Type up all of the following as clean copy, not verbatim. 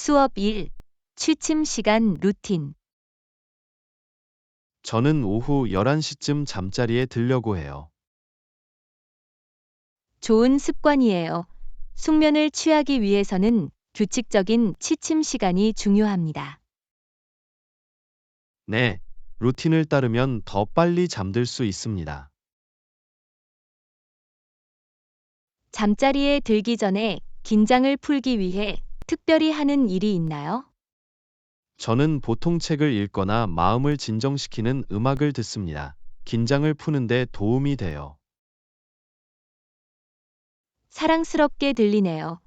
수업 1. 취침 시간 루틴. 저는 오후 11시쯤 잠자리에 들려고 해요. 좋은 습관이에요. 숙면을 취하기 위해서는 규칙적인 취침 시간이 중요합니다. 네, 루틴을 따르면 더 빨리 잠들 수 있습니다. 잠자리에 들기 전에 긴장을 풀기 위해 특별히 하는 일이 있나요? 저는 보통 책을 읽거나 마음을 진정시키는 음악을 듣습니다. 긴장을 푸는데 도움이 돼요. 사랑스럽게 들리네요.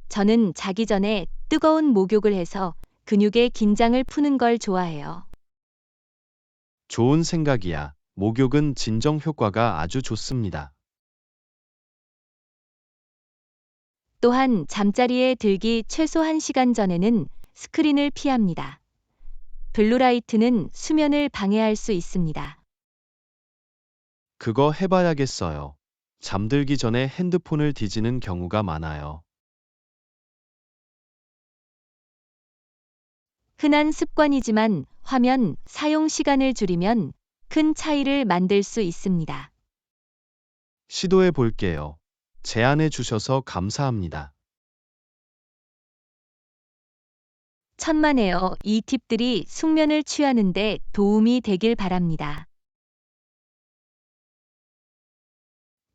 저는 자기 전에 뜨거운 목욕을 해서 근육의 긴장을 푸는 걸 좋아해요. 좋은 생각이야. 목욕은 진정 효과가 아주 좋습니다. 또한 잠자리에 들기 최소 1시간 전에는 스크린을 피합니다. 블루라이트는 수면을 방해할 수 있습니다. 그거 해봐야겠어요. 잠들기 전에 핸드폰을 뒤지는 경우가 많아요. 흔한 습관이지만 화면 사용 시간을 줄이면 큰 차이를 만들 수 있습니다. 시도해 볼게요. 제안해 주셔서 감사합니다. 천만에요. 이 팁들이 숙면을 취하는데 도움이 되길 바랍니다.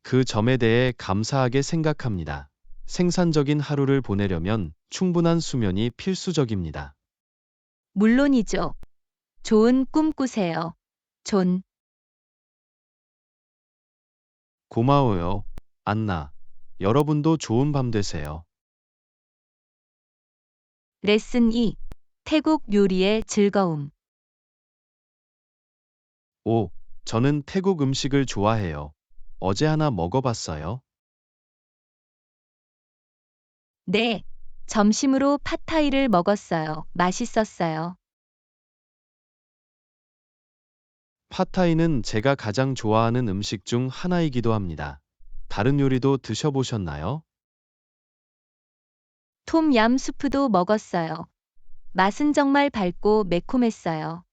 그 점에 대해 감사하게 생각합니다. 생산적인 하루를 보내려면 충분한 수면이 필수적입니다. 물론이죠. 좋은 꿈 꾸세요. 존. 고마워요, 안나. 여러분도 좋은 밤 되세요. 레슨 2. 태국 요리의 즐거움. 오, 저는 태국 음식을 좋아해요. 어제 하나 먹어봤어요. 네. 점심으로 팟타이를 먹었어요. 맛있었어요. 팟타이는 제가 가장 좋아하는 음식 중 하나이기도 합니다. 다른 요리도 드셔보셨나요? 톰얌 수프도 먹었어요. 맛은 정말 밝고 매콤했어요.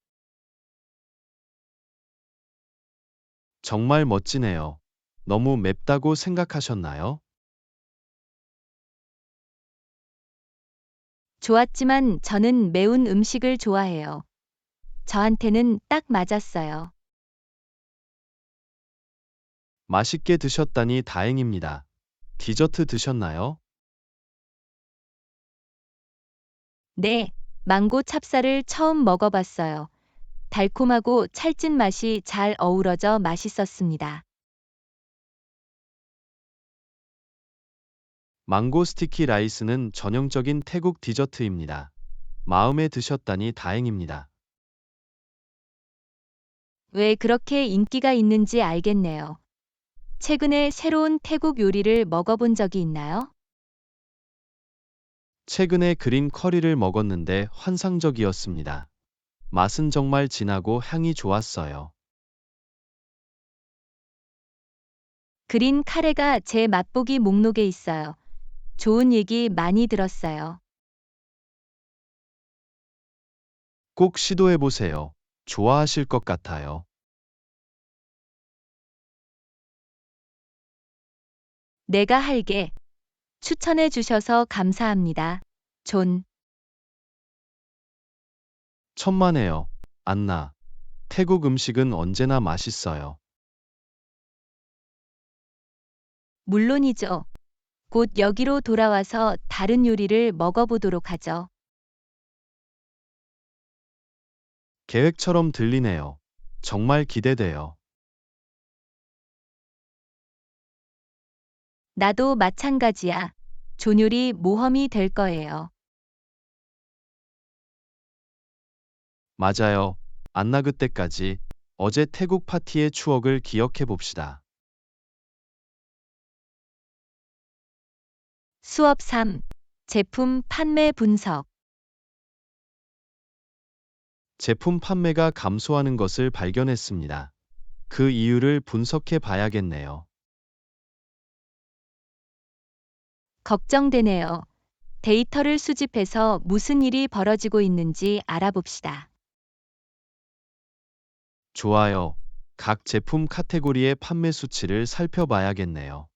정말 멋지네요. 너무 맵다고 생각하셨나요? 좋았지만 저는 매운 음식을 좋아해요. 저한테는 딱 맞았어요. 맛있게 드셨다니 다행입니다. 디저트 드셨나요? 네. 망고 찹쌀을 처음 먹어봤어요. 달콤하고 찰진 맛이 잘 어우러져 맛있었습니다. 망고 스티키 라이스는 전형적인 태국 디저트입니다. 마음에 드셨다니 다행입니다. 왜 그렇게 인기가 있는지 알겠네요. 최근에 새로운 태국 요리를 먹어본 적이 있나요? 최근에 그린 커리를 먹었는데 환상적이었습니다. 맛은 정말 진하고 향이 좋았어요. 그린 카레가 제 맛보기 목록에 있어요. 좋은 얘기 많이 들었어요. 꼭 시도해 보세요. 좋아하실 것 같아요. 내가 할게. 추천해 주셔서 감사합니다. 존. 천만에요, 안나. 태국 음식은 언제나 맛있어요. 물론이죠. 곧 여기로 돌아와서 다른 요리를 먹어보도록 하죠. 계획처럼 들리네요. 정말 기대돼요. 나도 마찬가지야. 존 요리 모험이 될 거예요. 맞아요. 안나 그때까지 어제 태국 파티의 추억을 기억해 봅시다. 수업 3. 제품 판매 분석. 제품 판매가 감소하는 것을 발견했습니다. 그 이유를 분석해 봐야겠네요. 걱정되네요. 데이터를 수집해서 무슨 일이 벌어지고 있는지 알아봅시다. 좋아요. 각 제품 카테고리의 판매 수치를 살펴봐야겠네요.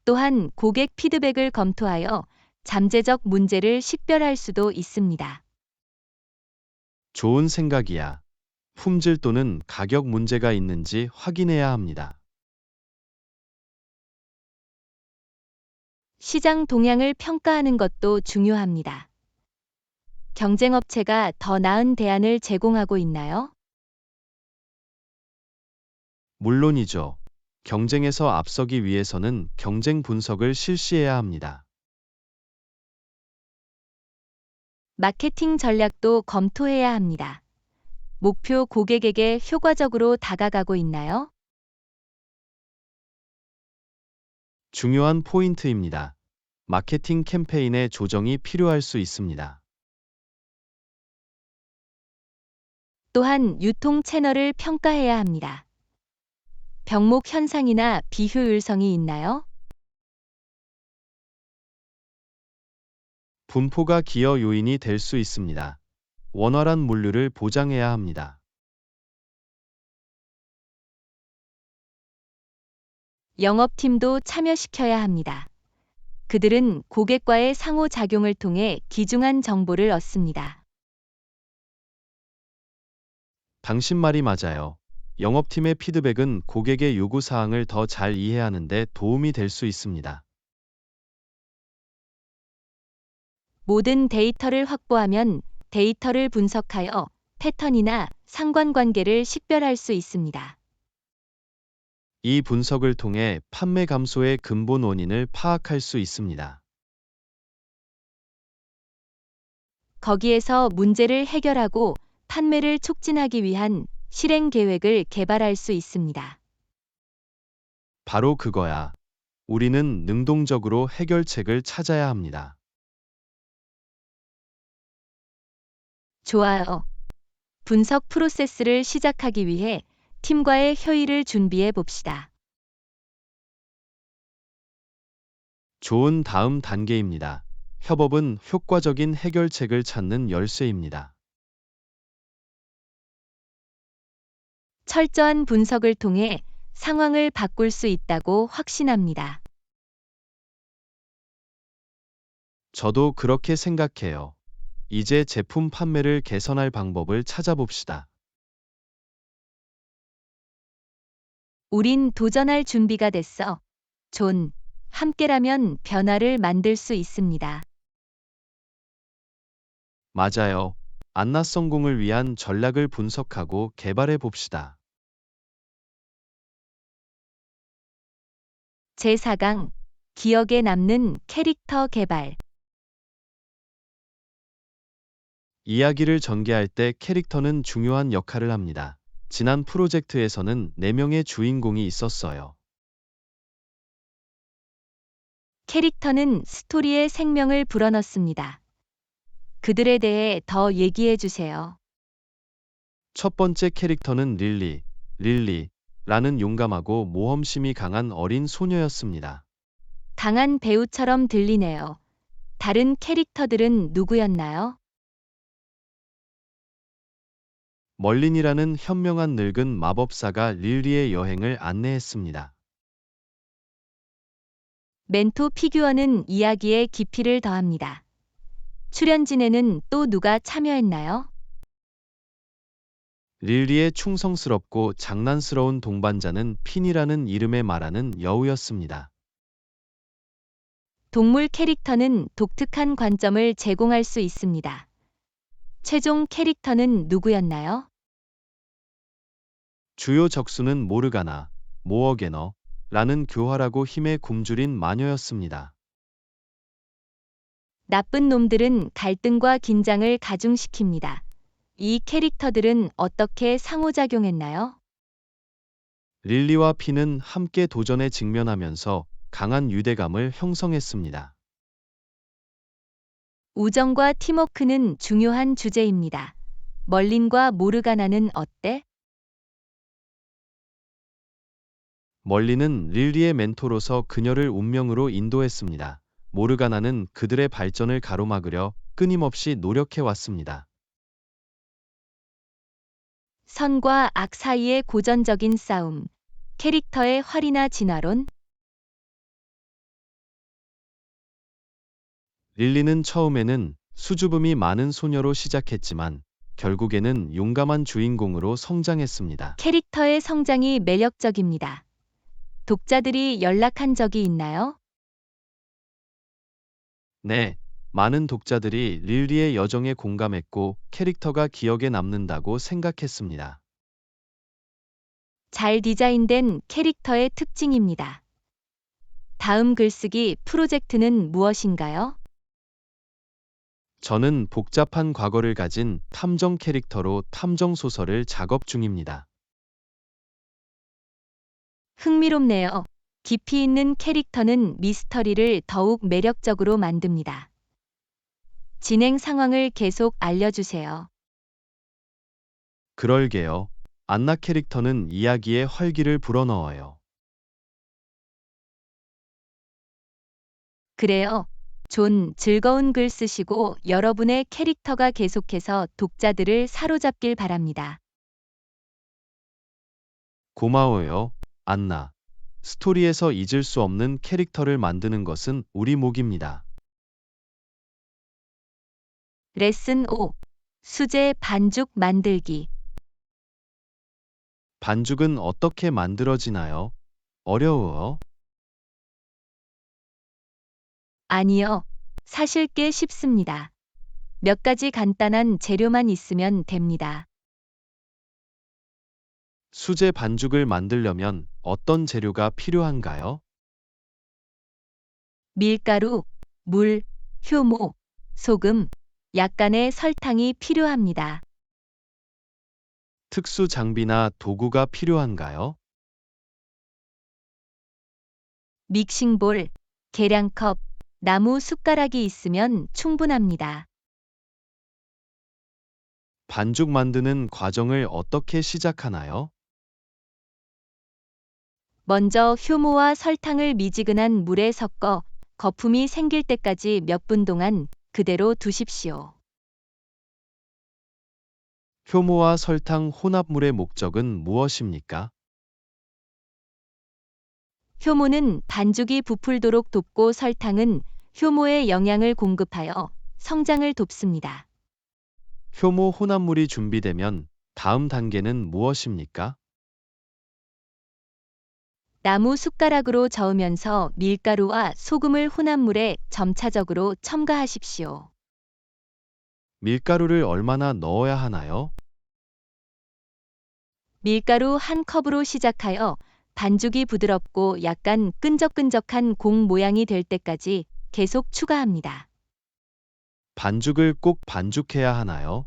또한 고객 피드백을 검토하여 잠재적 문제를 식별할 수도 있습니다. 좋은 생각이야. 품질 또는 가격 문제가 있는지 확인해야 합니다. 시장 동향을 평가하는 것도 중요합니다. 경쟁 업체가 더 나은 대안을 제공하고 있나요? 물론이죠. 경쟁에서 앞서기 위해서는 경쟁 분석을 실시해야 합니다. 마케팅 전략도 검토해야 합니다. 목표 고객에게 효과적으로 다가가고 있나요? 중요한 포인트입니다. 마케팅 캠페인의 조정이 필요할 수 있습니다. 또한 유통 채널을 평가해야 합니다. 병목 현상이나 비효율성이 있나요? 분포가 기여 요인이 될 수 있습니다. 원활한 물류를 보장해야 합니다. 영업팀도 참여시켜야 합니다. 그들은 고객과의 상호작용을 통해 귀중한 정보를 얻습니다. 당신 말이 맞아요. 영업팀의 피드백은 고객의 요구사항을 더 잘 이해하는 데 도움이 될 수 있습니다. 모든 데이터를 확보하면 데이터를 분석하여 패턴이나 상관관계를 식별할 수 있습니다. 이 분석을 통해 판매 감소의 근본 원인을 파악할 수 있습니다. 거기에서 문제를 해결하고 판매를 촉진하기 위한 실행 계획을 개발할 수 있습니다. 바로 그거야. 우리는 능동적으로 해결책을 찾아야 합니다. 좋아요. 분석 프로세스를 시작하기 위해 팀과의 회의를 준비해 봅시다. 좋은 다음 단계입니다. 협업은 효과적인 해결책을 찾는 열쇠입니다. 철저한 분석을 통해 상황을 바꿀 수 있다고 확신합니다. 저도 그렇게 생각해요. 이제 제품 판매를 개선할 방법을 찾아봅시다. 우린 도전할 준비가 됐어. 존, 함께라면 변화를 만들 수 있습니다. 맞아요. 안나 성공을 위한 전략을 분석하고 개발해 봅시다. 제4강 기억에 남는 캐릭터 개발. 이야기를 전개할 때 캐릭터는 중요한 역할을 합니다. 지난 프로젝트에서는 4명의 주인공이 있었어요. 캐릭터는 스토리에 생명을 불어넣습니다. 그들에 대해 더 얘기해 주세요. 첫 번째 캐릭터는 릴리라는 용감하고 모험심이 강한 어린 소녀였습니다. 강한 배우처럼 들리네요. 다른 캐릭터들은 누구였나요? 멀린이라는 현명한 늙은 마법사가 릴리의 여행을 안내했습니다. 멘토 피규어는 이야기에 깊이를 더합니다. 출연진에는 또 누가 참여했나요? 릴리의 충성스럽고 장난스러운 동반자는 핀이라는 이름의 말하는 여우였습니다. 동물 캐릭터는 독특한 관점을 제공할 수 있습니다. 최종 캐릭터는 누구였나요? 주요 적수는 모르가나, 모어게너라는 교활하고 힘에 굶주린 마녀였습니다. 나쁜 놈들은 갈등과 긴장을 가중시킵니다. 이 캐릭터들은 어떻게 상호작용했나요? 릴리와 핀은 함께 도전에 직면하면서 강한 유대감을 형성했습니다. 우정과 팀워크는 중요한 주제입니다. 멀린과 모르가나는 어때? 멀리는 릴리의 멘토로서 그녀를 운명으로 인도했습니다. 모르가나는 그들의 발전을 가로막으려 끊임없이 노력해왔습니다. 선과 악 사이의 고전적인 싸움. 캐릭터의 활이나 진화론. 릴리는 처음에는 수줍음이 많은 소녀로 시작했지만 결국에는 용감한 주인공으로 성장했습니다. 캐릭터의 성장이 매력적입니다. 독자들이 연락한 적이 있나요? 네, 많은 독자들이 릴리의 여정에 공감했고 캐릭터가 기억에 남는다고 생각했습니다. 잘 디자인된 캐릭터의 특징입니다. 다음 글쓰기 프로젝트는 무엇인가요? 저는 복잡한 과거를 가진 탐정 캐릭터로 탐정 소설을 작업 중입니다. 흥미롭네요. 깊이 있는 캐릭터는 미스터리를 더욱 매력적으로 만듭니다. 진행 상황을 계속 알려주세요. 그럴게요. 안나 캐릭터는 이야기에 활기를 불어넣어요. 그래요. 존, 즐거운 글 쓰시고 여러분의 캐릭터가 계속해서 독자들을 사로잡길 바랍니다. 고마워요, 안나. 스토리에서 잊을 수 없는 캐릭터를 만드는 것은 우리 몫입니다. 레슨 5. 수제 반죽 만들기. 반죽은 어떻게 만들어지나요? 어려워요? 아니요. 사실 꽤 쉽습니다. 몇 가지 간단한 재료만 있으면 됩니다. 수제 반죽을 만들려면 어떤 재료가 필요한가요? 밀가루, 물, 효모, 소금, 약간의 설탕이 필요합니다. 특수 장비나 도구가 필요한가요? 믹싱볼, 계량컵, 나무 숟가락이 있으면 충분합니다. 반죽 만드는 과정을 어떻게 시작하나요? 먼저 효모와 설탕을 미지근한 물에 섞어 거품이 생길 때까지 몇 분 동안 그대로 두십시오. 효모와 설탕 혼합물의 목적은 무엇입니까? 효모는 반죽이 부풀도록 돕고 설탕은 효모에 영양을 공급하여 성장을 돕습니다. 효모 혼합물이 준비되면 다음 단계는 무엇입니까? 나무 숟가락으로 저으면서 밀가루와 소금을 혼합물에 점차적으로 첨가하십시오. 밀가루를 얼마나 넣어야 하나요? 밀가루 한 컵으로 시작하여 반죽이 부드럽고 약간 끈적끈적한 공 모양이 될 때까지 계속 추가합니다. 반죽을 꼭 반죽해야 하나요?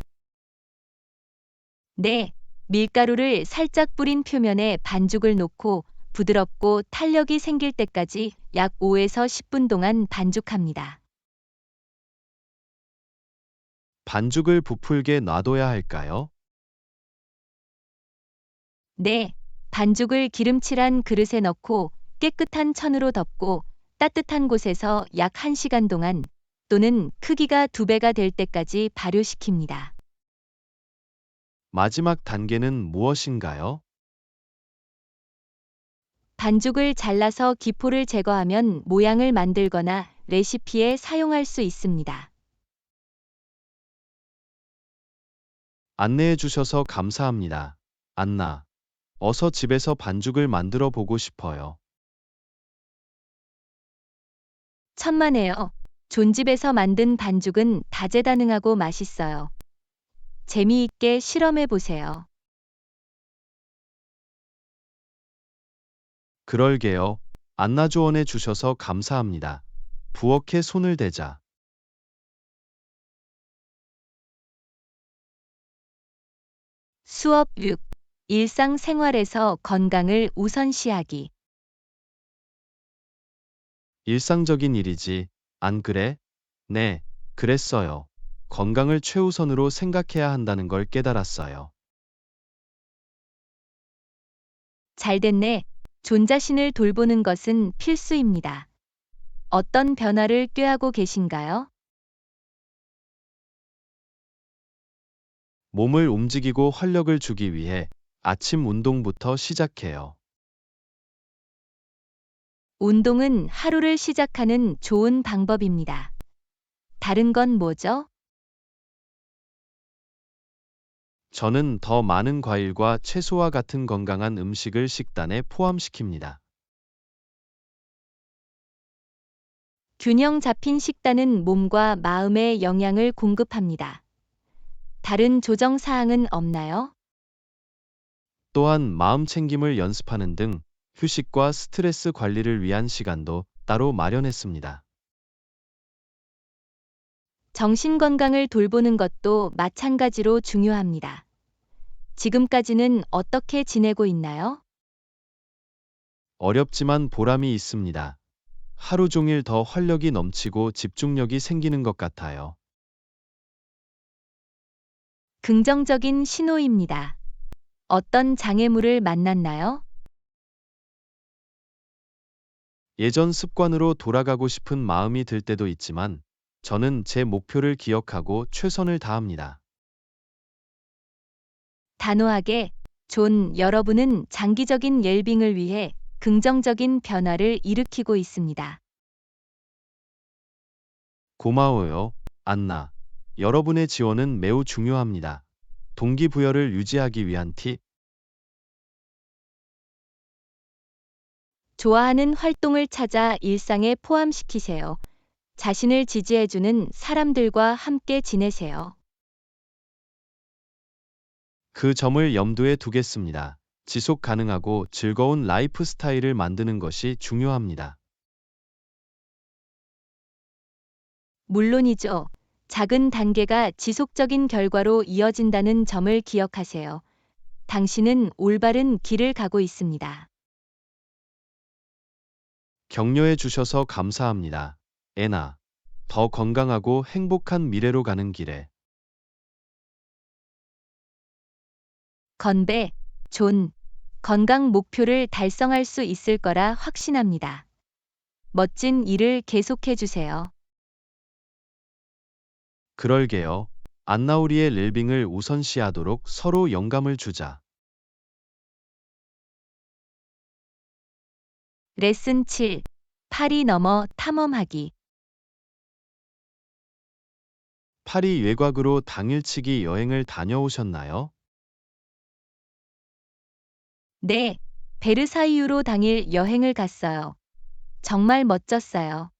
네, 밀가루를 살짝 뿌린 표면에 반죽을 놓고 부드럽고 탄력이 생길 때까지 약 5에서 10분 동안 반죽합니다. 반죽을 부풀게 놔둬야 할까요? 네, 반죽을 기름칠한 그릇에 넣고 깨끗한 천으로 덮고 따뜻한 곳에서 약 1시간 동안 또는 크기가 2배가 될 때까지 발효시킵니다. 마지막 단계는 무엇인가요? 반죽을 잘라서 기포를 제거하면 모양을 만들거나 레시피에 사용할 수 있습니다. 안내해 주셔서 감사합니다. 안나, 어서 집에서 반죽을 만들어 보고 싶어요. 천만에요. 존집에서 만든 반죽은 다재다능하고 맛있어요. 재미있게 실험해 보세요. 그럴게요. 안나 조언해 주셔서 감사합니다. 부엌에 손을 대자. 수업 6. 일상생활에서 건강을 우선시하기. 일상적인 일이지, 안 그래? 네, 그랬어요. 건강을 최우선으로 생각해야 한다는 걸 깨달았어요. 잘 됐네. 존 자신을 돌보는 것은 필수입니다. 어떤 변화를 꾀하고 계신가요? 몸을 움직이고 활력을 주기 위해 아침 운동부터 시작해요. 운동은 하루를 시작하는 좋은 방법입니다. 다른 건 뭐죠? 저는 더 많은 과일과 채소와 같은 건강한 음식을 식단에 포함시킵니다. 균형 잡힌 식단은 몸과 마음에 영양을 공급합니다. 다른 조정 사항은 없나요? 또한 마음 챙김을 연습하는 등 휴식과 스트레스 관리를 위한 시간도 따로 마련했습니다. 정신 건강을 돌보는 것도 마찬가지로 중요합니다. 지금까지는 어떻게 지내고 있나요? 어렵지만 보람이 있습니다. 하루 종일 더 활력이 넘치고 집중력이 생기는 것 같아요. 긍정적인 신호입니다. 어떤 장애물을 만났나요? 예전 습관으로 돌아가고 싶은 마음이 들 때도 있지만 저는 제 목표를 기억하고 최선을 다합니다. 단호하게, 여러분은 장기적인 웰빙을 위해 긍정적인 변화를 일으키고 있습니다. 고마워요, 안나. 여러분의 지원은 매우 중요합니다. 동기부여를 유지하기 위한 팁, 좋아하는 활동을 찾아 일상에 포함시키세요. 자신을 지지해주는 사람들과 함께 지내세요. 그 점을 염두에 두겠습니다. 지속 가능하고 즐거운 라이프 스타일을 만드는 것이 중요합니다. 물론이죠. 작은 단계가 지속적인 결과로 이어진다는 점을 기억하세요. 당신은 올바른 길을 가고 있습니다. 격려해 주셔서 감사합니다. 애나, 더 건강하고 행복한 미래로 가는 길에 건배, 건강 목표를 달성할 수 있을 거라 확신합니다. 멋진 일을 계속해 주세요. 그럴게요. 안나우리의 릴빙을 우선시하도록 서로 영감을 주자. 레슨 7. 팔이 넘어 탐험하기. 파리 외곽으로 당일치기 여행을 다녀오셨나요? 네, 베르사유로 당일 여행을 갔어요. 정말 멋졌어요.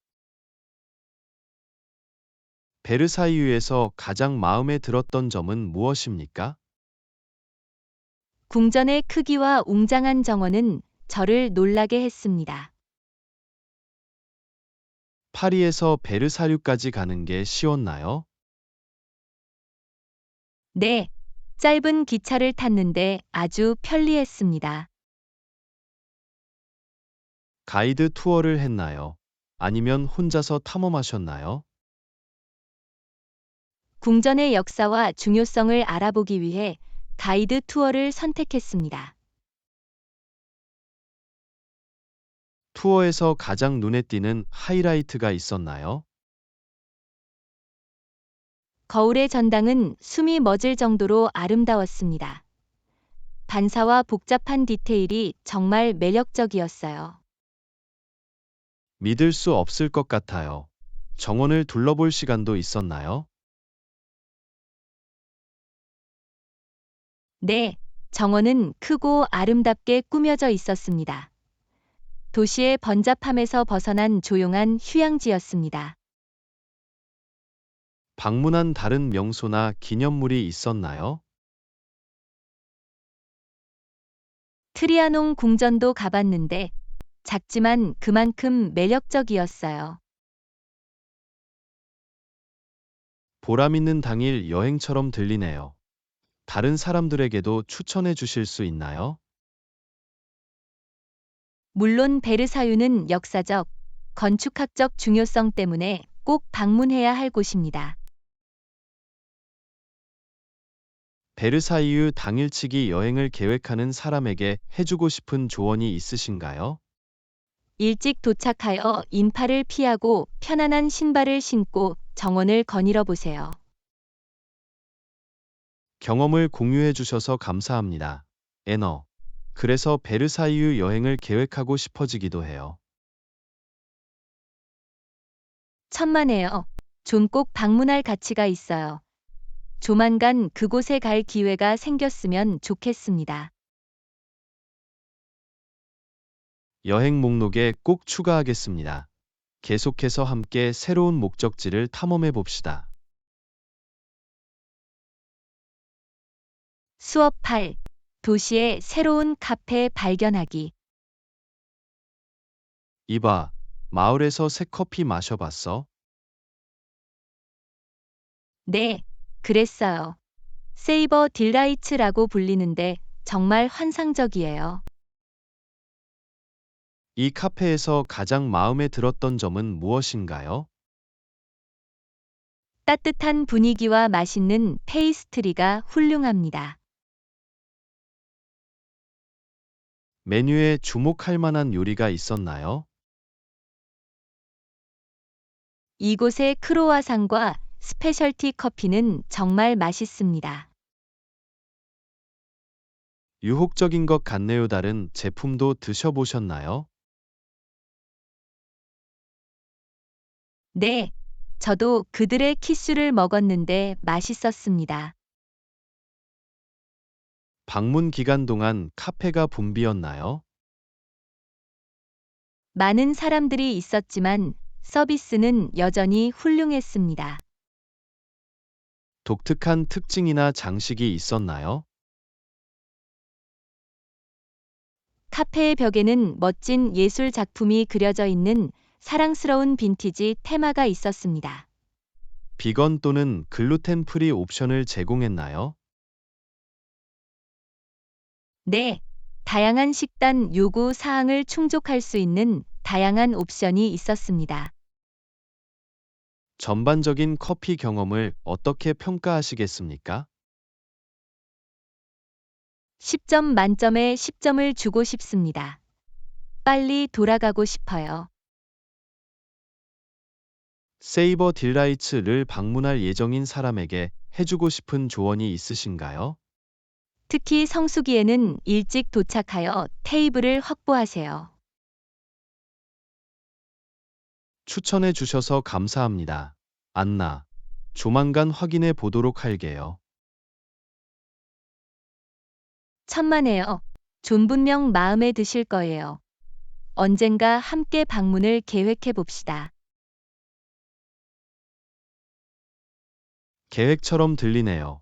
베르사유에서 가장 마음에 들었던 점은 무엇입니까? 궁전의 크기와 웅장한 정원은 저를 놀라게 했습니다. 파리에서 베르사유까지 가는 게 쉬웠나요? 네, 짧은 기차를 탔는데 아주 편리했습니다. 가이드 투어를 했나요? 아니면 혼자서 탐험하셨나요? 궁전의 역사와 중요성을 알아보기 위해 가이드 투어를 선택했습니다. 투어에서 가장 눈에 띄는 하이라이트가 있었나요? 거울의 전당은 숨이 멎을 정도로 아름다웠습니다. 반사와 복잡한 디테일이 정말 매력적이었어요. 믿을 수 없을 것 같아요. 정원을 둘러볼 시간도 있었나요? 네, 정원은 크고 아름답게 꾸며져 있었습니다. 도시의 번잡함에서 벗어난 조용한 휴양지였습니다. 방문한 다른 명소나 기념물이 있었나요? 트리아농 궁전도 가봤는데 작지만 그만큼 매력적이었어요. 보람 있는 당일 여행처럼 들리네요. 다른 사람들에게도 추천해 주실 수 있나요? 물론 베르사유는 역사적, 건축학적 중요성 때문에 꼭 방문해야 할 곳입니다. 베르사유 당일치기 여행을 계획하는 사람에게 해주고 싶은 조언이 있으신가요? 일찍 도착하여 인파를 피하고 편안한 신발을 신고 정원을 거닐어 보세요. 경험을 공유해 주셔서 감사합니다. 애너. 그래서 베르사유 여행을 계획하고 싶어지기도 해요. 천만에요. 좀 꼭 방문할 가치가 있어요. 조만간 그곳에 갈 기회가 생겼으면 좋겠습니다. 여행 목록에 꼭 추가하겠습니다. 계속해서 함께 새로운 목적지를 탐험해 봅시다. 수업 8. 도시의 새로운 카페 발견하기. 이봐, 마을에서 새 커피 마셔봤어? 네, 그랬어요. 세이버 딜라이츠라고 불리는데 정말 환상적이에요. 이 카페에서 가장 마음에 들었던 점은 무엇인가요? 따뜻한 분위기와 맛있는 페이스트리가 훌륭합니다. 메뉴에 주목할 만한 요리가 있었나요? 이곳의 크로와상과 스페셜티 커피는 정말 맛있습니다. 유혹적인 것 같네요. 다른 제품도 드셔보셨나요? 네, 저도 그들의 키슈를 먹었는데 맛있었습니다. 방문 기간 동안 카페가 붐비었나요? 많은 사람들이 있었지만 서비스는 여전히 훌륭했습니다. 독특한 특징이나 장식이 있었나요? 카페의 벽에는 멋진 예술 작품이 그려져 있는 사랑스러운 빈티지 테마가 있었습니다. 비건 또는 글루텐 프리 옵션을 제공했나요? 네, 다양한 식단 요구 사항을 충족할 수 있는 다양한 옵션이 있었습니다. 전반적인 커피 경험을 어떻게 평가하시겠습니까? 10점 만점에 10점을 주고 싶습니다. 빨리 돌아가고 싶어요. 세이버 딜라이츠를 방문할 예정인 사람에게 해주고 싶은 조언이 있으신가요? 특히 성수기에는 일찍 도착하여 테이블을 확보하세요. 추천해 주셔서 감사합니다. 안나. 조만간 확인해 보도록 할게요. 천만에요. 존 분명 마음에 드실 거예요. 언젠가 함께 방문을 계획해 봅시다. 계획처럼 들리네요.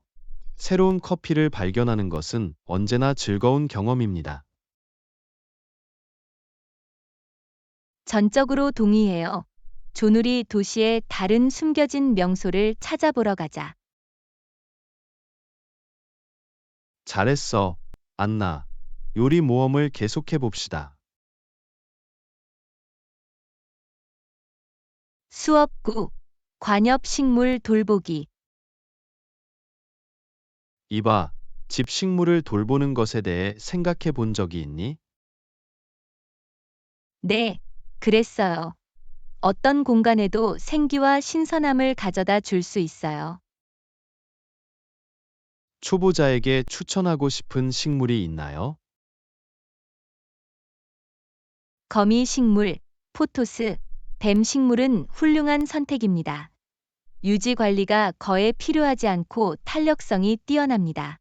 새로운 커피를 발견하는 것은 언제나 즐거운 경험입니다. 전적으로 동의해요. 조누리 도시의 다른 숨겨진 명소를 찾아보러 가자. 잘했어, 안나. 요리 모험을 계속해 봅시다. 수업 9. 관엽 식물 돌보기. 이봐, 집 식물을 돌보는 것에 대해 생각해 본 적이 있니? 네, 그랬어요. 어떤 공간에도 생기와 신선함을 가져다 줄 수 있어요. 초보자에게 추천하고 싶은 식물이 있나요? 거미 식물, 포토스, 뱀 식물은 훌륭한 선택입니다. 유지 관리가 거의 필요하지 않고 탄력성이 뛰어납니다.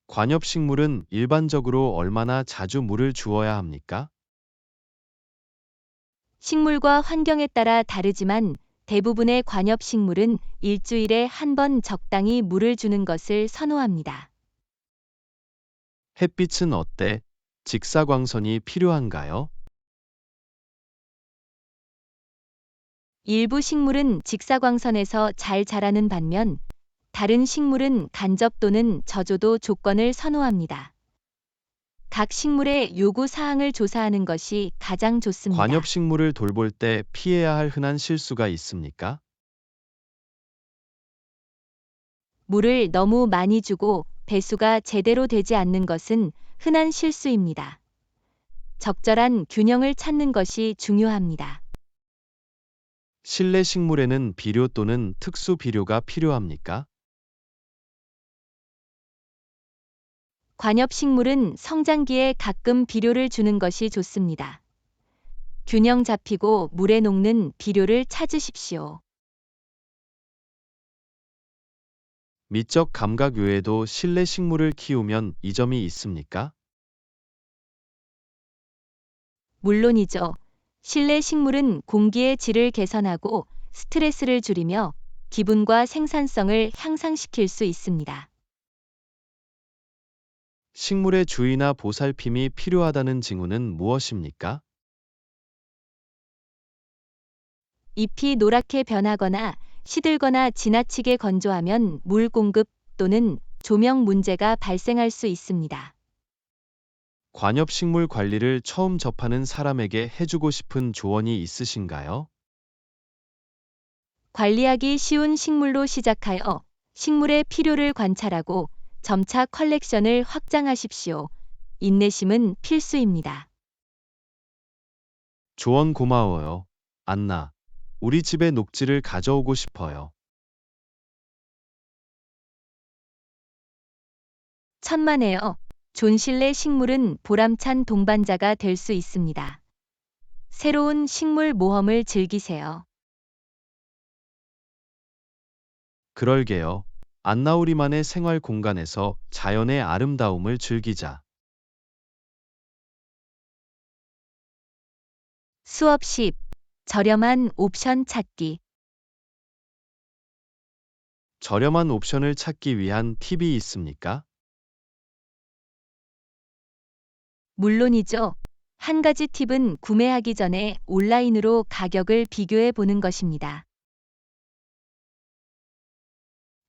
관엽식물은 일반적으로 얼마나 자주 물을 주어야 합니까? 식물과 환경에 따라 다르지만 대부분의 관엽 식물은 일주일에 한 번 적당히 물을 주는 것을 선호합니다. 햇빛은 어때? 직사광선이 필요한가요? 일부 식물은 직사광선에서 잘 자라는 반면 다른 식물은 간접 또는 저조도 조건을 선호합니다. 각 식물의 요구 사항을 조사하는 것이 가장 좋습니다. 관엽식물을 돌볼 때 피해야 할 흔한 실수가 있습니까? 물을 너무 많이 주고 배수가 제대로 되지 않는 것은 흔한 실수입니다. 적절한 균형을 찾는 것이 중요합니다. 실내 식물에는 비료 또는 특수 비료가 필요합니까? 관엽식물은 성장기에 가끔 비료를 주는 것이 좋습니다. 균형 잡히고 물에 녹는 비료를 찾으십시오. 미적 감각 외에도 실내 식물을 키우면 이점이 있습니까? 물론이죠. 실내 식물은 공기의 질을 개선하고 스트레스를 줄이며 기분과 생산성을 향상시킬 수 있습니다. 식물의 주의나 보살핌이 필요하다는 징후는 무엇입니까? 잎이 노랗게 변하거나 시들거나 지나치게 건조하면 물 공급 또는 조명 문제가 발생할 수 있습니다. 관엽식물 관리를 처음 접하는 사람에게 해주고 싶은 조언이 있으신가요? 관리하기 쉬운 식물로 시작하여 식물의 필요를 관찰하고 점차 컬렉션을 확장하십시오. 인내심은 필수입니다. 조언 고마워요. 안나. 우리 집에 녹지를 가져오고 싶어요. 천만에요. 존실내 식물은 보람찬 동반자가 될 수 있습니다. 새로운 식물 모험을 즐기세요. 그럴게요. 안나 우리만의 생활 공간에서 자연의 아름다움을 즐기자. 수업 10. 저렴한 옵션 찾기. 저렴한 옵션을 찾기 위한 팁이 있습니까? 물론이죠. 한 가지 팁은 구매하기 전에 온라인으로 가격을 비교해 보는 것입니다.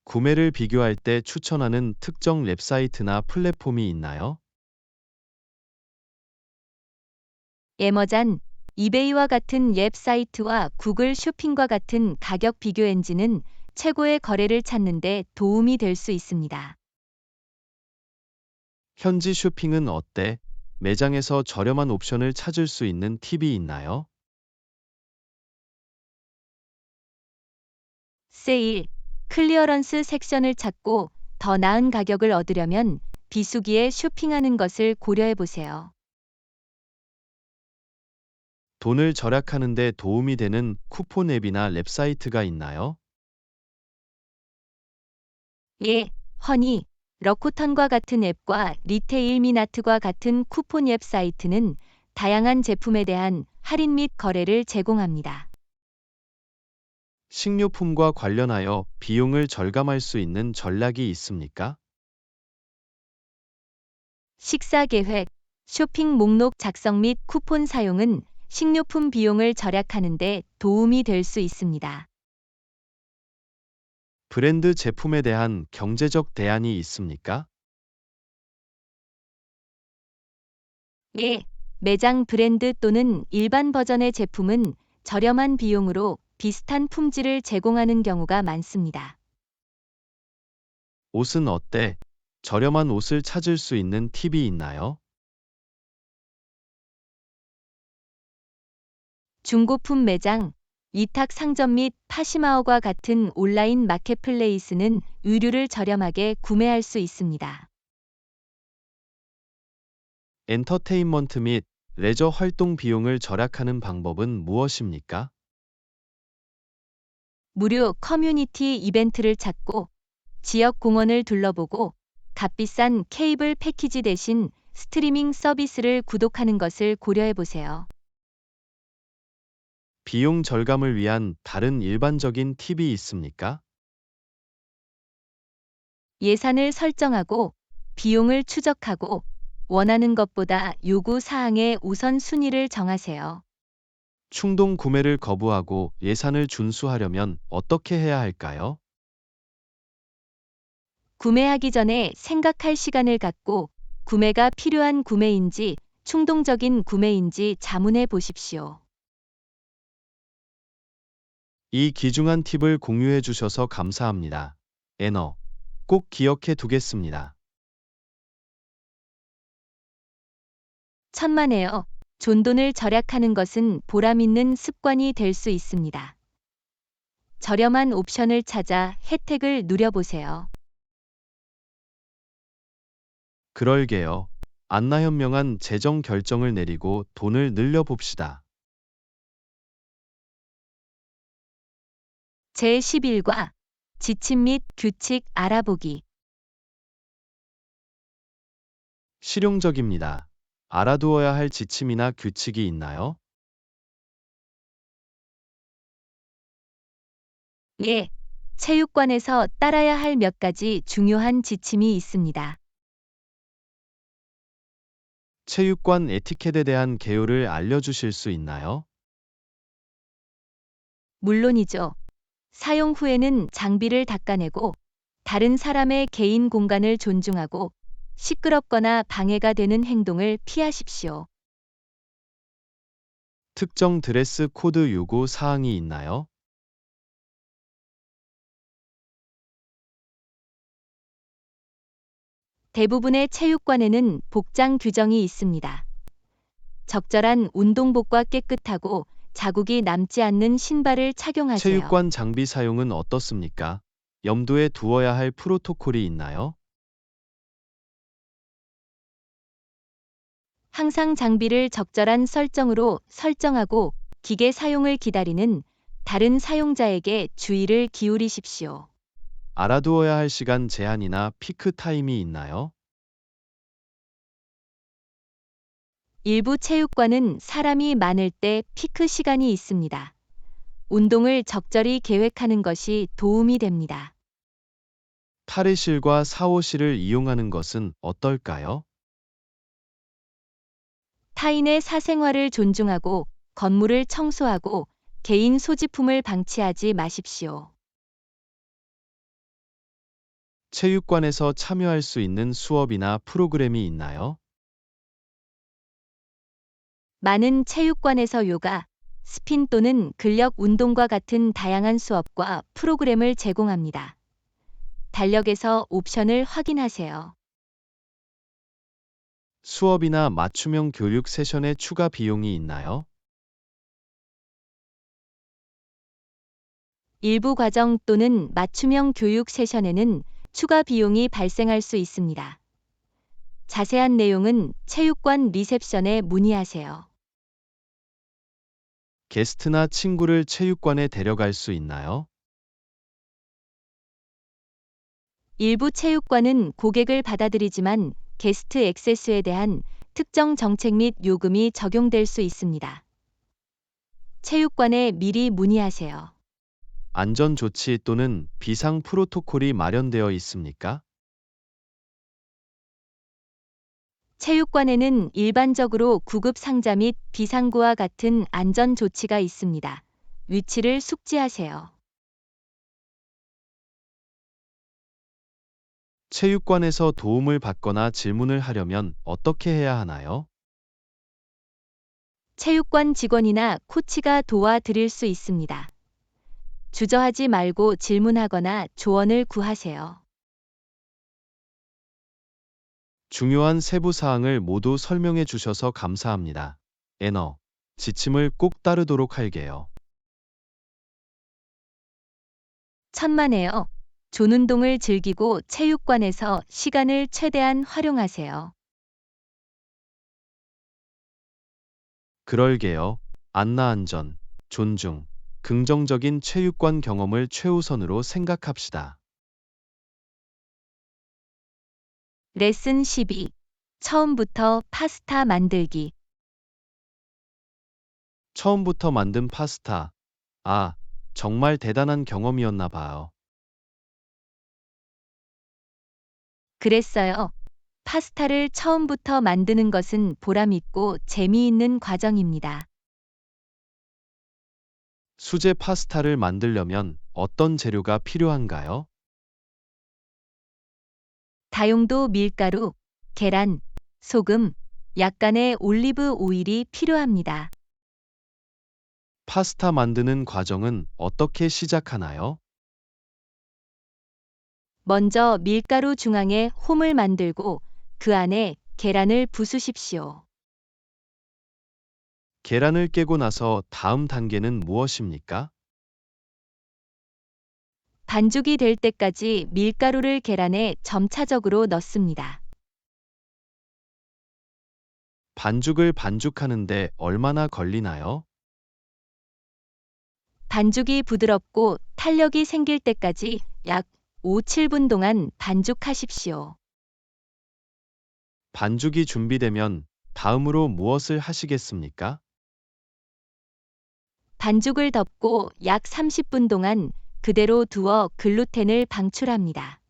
구매를 비교할 때 추천하는 특정 웹사이트나 플랫폼이 있나요? 애머잔, 이베이와 같은 웹사이트와 구글 쇼핑과 같은 가격 비교 엔진은 최고의 거래를 찾는 데 도움이 될 수 있습니다. 현지 쇼핑은 어때? 매장에서 저렴한 옵션을 찾을 수 있는 팁이 있나요? 세일, 클리어런스 섹션을 찾고 더 나은 가격을 얻으려면 비수기에 쇼핑하는 것을 고려해 보세요. 돈을 절약하는 데 도움이 되는 쿠폰 앱이나 웹사이트가 있나요? 예, 허니, 러코턴과 같은 앱과 리테일 미나트과 같은 쿠폰 앱 사이트는 다양한 제품에 대한 할인 및 거래를 제공합니다. 식료품과 관련하여 비용을 절감할 수 있는 전략이 있습니까? 식사 계획, 쇼핑 목록 작성 및 쿠폰 사용은 식료품 비용을 절약하는 데 도움이 될 수 있습니다. 브랜드 제품에 대한 경제적 대안이 있습니까? 예, 매장 브랜드 또는 일반 버전의 제품은 저렴한 비용으로 비슷한 품질을 제공하는 경우가 많습니다. 옷은 어때? 저렴한 옷을 찾을 수 있는 팁이 있나요? 중고품 매장, 위탁 상점 및 파시마어과 같은 온라인 마켓플레이스는 의류를 저렴하게 구매할 수 있습니다. 엔터테인먼트 및 레저 활동 비용을 절약하는 방법은 무엇입니까? 무료 커뮤니티 이벤트를 찾고 지역 공원을 둘러보고 값비싼 케이블 패키지 대신 스트리밍 서비스를 구독하는 것을 고려해 보세요. 비용 절감을 위한 다른 일반적인 팁이 있습니까? 예산을 설정하고 비용을 추적하고 원하는 것보다 요구 사항의 우선순위를 정하세요. 충동 구매를 거부하고 예산을 준수하려면 어떻게 해야 할까요? 구매하기 전에 생각할 시간을 갖고 구매가 필요한 구매인지 충동적인 구매인지 자문해 보십시오. 이 귀중한 팁을 공유해 주셔서 감사합니다. 애너. 꼭 기억해 두겠습니다. 천만에요. 존돈을 절약하는 것은 보람 있는 습관이 될 수 있습니다. 저렴한 옵션을 찾아 혜택을 누려보세요. 그럴게요. 안나 현명한 재정 결정을 내리고 돈을 늘려봅시다. 제11과 지침 및 규칙 알아보기. 실용적입니다. 알아두어야 할 지침이나 규칙이 있나요? 예. 체육관에서 따라야 할 몇 가지 중요한 지침이 있습니다. 체육관 에티켓에 대한 개요를 알려주실 수 있나요? 물론이죠. 사용 후에는 장비를 닦아내고 다른 사람의 개인 공간을 존중하고 시끄럽거나 방해가 되는 행동을 피하십시오. 특정 드레스 코드 요구 사항이 있나요? 대부분의 체육관에는 복장 규정이 있습니다. 적절한 운동복과 깨끗하고 자국이 남지 않는 신발을 착용하세요. 체육관 장비 사용은 어떻습니까? 염두에 두어야 할 프로토콜이 있나요? 항상 장비를 적절한 설정으로 설정하고 기계 사용을 기다리는 다른 사용자에게 주의를 기울이십시오. 알아두어야 할 시간 제한이나 피크 타임이 있나요? 일부 체육관은 사람이 많을 때 피크 시간이 있습니다. 운동을 적절히 계획하는 것이 도움이 됩니다. 탈의실과 샤워실을 이용하는 것은 어떨까요? 타인의 사생활을 존중하고 건물을 청소하고 개인 소지품을 방치하지 마십시오. 체육관에서 참여할 수 있는 수업이나 프로그램이 있나요? 많은 체육관에서 요가, 스핀 또는 근력 운동과 같은 다양한 수업과 프로그램을 제공합니다. 달력에서 옵션을 확인하세요. 수업이나 맞춤형 교육 세션에 추가 비용이 있나요? 일부 과정 또는 맞춤형 교육 세션에는 추가 비용이 발생할 수 있습니다. 자세한 내용은 체육관 리셉션에 문의하세요. 게스트나 친구를 체육관에 데려갈 수 있나요? 일부 체육관은 고객을 받아들이지만 게스트 액세스에 대한 특정 정책 및 요금이 적용될 수 있습니다. 체육관에 미리 문의하세요. 안전 조치 또는 비상 프로토콜이 마련되어 있습니까? 체육관에는 일반적으로 구급 상자 및 비상구와 같은 안전 조치가 있습니다. 위치를 숙지하세요. 체육관에서 도움을 받거나 질문을 하려면 어떻게 해야 하나요? 체육관 직원이나 코치가 도와드릴 수 있습니다. 주저하지 말고 질문하거나 조언을 구하세요. 중요한 세부 사항을 모두 설명해 주셔서 감사합니다. 애너, 지침을 꼭 따르도록 할게요. 천만에요. 존운동을 즐기고 체육관에서 시간을 최대한 활용하세요. 그럴게요. 안나 안전, 존중, 긍정적인 체육관 경험을 최우선으로 생각합시다. 레슨 12. 처음부터 파스타 만들기. 처음부터 만든 파스타. 아, 정말 대단한 경험이었나 봐요. 그랬어요. 파스타를 처음부터 만드는 것은 보람있고 재미있는 과정입니다. 수제 파스타를 만들려면 어떤 재료가 필요한가요? 다용도 밀가루, 계란, 소금, 약간의 올리브 오일이 필요합니다. 파스타 만드는 과정은 어떻게 시작하나요? 먼저 밀가루 중앙에 홈을 만들고 그 안에 계란을 부수십시오. 계란을 깨고 나서 다음 단계는 무엇입니까? 반죽이 될 때까지 밀가루를 계란에 점차적으로 넣습니다. 반죽을 반죽하는데 얼마나 걸리나요? 반죽이 부드럽고 탄력이 생길 때까지 약 5, 7분 동안 반죽하십시오. 반죽이 준비되면 다음으로 무엇을 하시겠습니까? 반죽을 덮고 약 30분 동안 그대로 두어 글루텐을 방출합니다.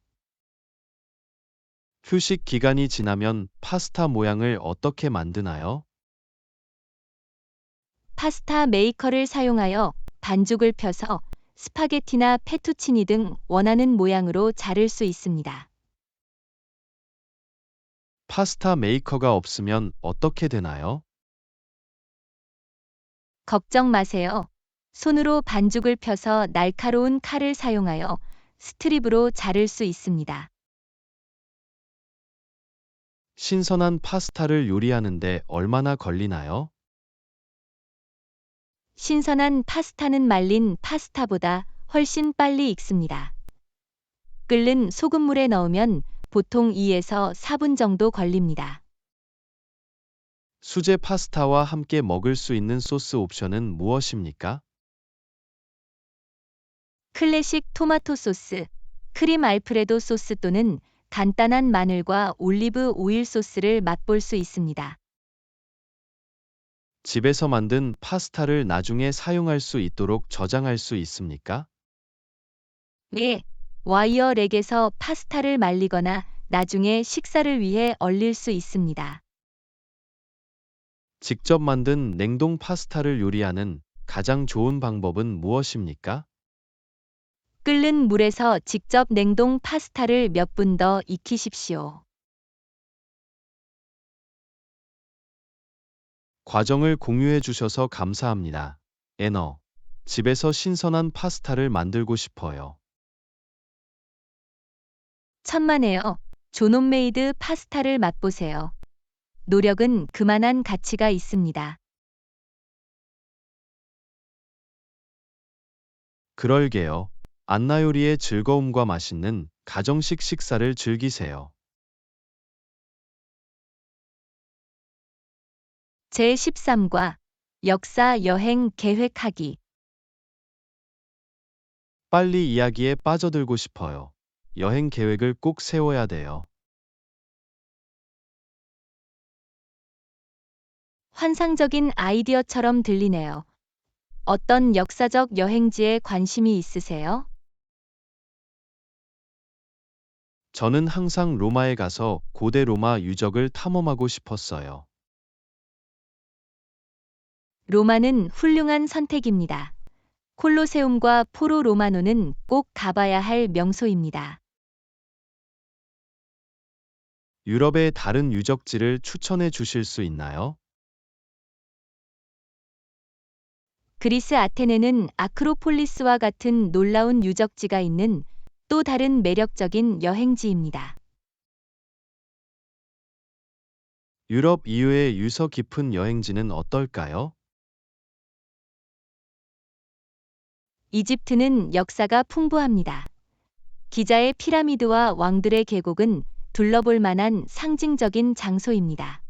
휴식 기간이 지나면 파스타 모양을 어떻게 만드나요? 파스타 메이커를 사용하여 반죽을 펴서 스파게티나 페투치니 등 원하는 모양으로 자를 수 있습니다. 파스타 메이커가 없으면 어떻게 되나요? 걱정 마세요. 손으로 반죽을 펴서 날카로운 칼을 사용하여 스트립으로 자를 수 있습니다. 신선한 파스타를 요리하는데 얼마나 걸리나요? 신선한 파스타는 말린 파스타보다 훨씬 빨리 익습니다. 끓는 소금물에 넣으면 보통 2에서 4분 정도 걸립니다. 수제 파스타와 함께 먹을 수 있는 소스 옵션은 무엇입니까? 클래식 토마토 소스, 크림 알프레도 소스 또는 간단한 마늘과 올리브 오일 소스를 맛볼 수 있습니다. 집에서 만든 파스타를 나중에 사용할 수 있도록 저장할 수 있습니까? 네, 와이어 렉에서 파스타를 말리거나 나중에 식사를 위해 얼릴 수 있습니다. 직접 만든 냉동 파스타를 요리하는 가장 좋은 방법은 무엇입니까? 끓는 물에서 직접 냉동 파스타를 몇 분 더 익히십시오. 과정을 공유해 주셔서 감사합니다. 애너, 집에서 신선한 파스타를 만들고 싶어요. 천만에요. 존홈메이드 파스타를 맛보세요. 노력은 그만한 가치가 있습니다. 그럴게요. 안나 요리의 즐거움과 맛있는 가정식 식사를 즐기세요. 제13과 역사 여행 계획하기. 빨리 이야기에 빠져들고 싶어요. 여행 계획을 꼭 세워야 돼요. 환상적인 아이디어처럼 들리네요. 어떤 역사적 여행지에 관심이 있으세요? 저는 항상 로마에 가서 고대 로마 유적을 탐험하고 싶었어요. 로마는 훌륭한 선택입니다. 콜로세움과 포로 로마노는 꼭 가봐야 할 명소입니다. 유럽의 다른 유적지를 추천해 주실 수 있나요? 그리스 아테네는 아크로폴리스와 같은 놀라운 유적지가 있는 또 다른 매력적인 여행지입니다. 유럽 이외의 유서 깊은 여행지는 어떨까요? 이집트는 역사가 풍부합니다. 기자의 피라미드와 왕들의 계곡은 둘러볼 만한 상징적인 장소입니다.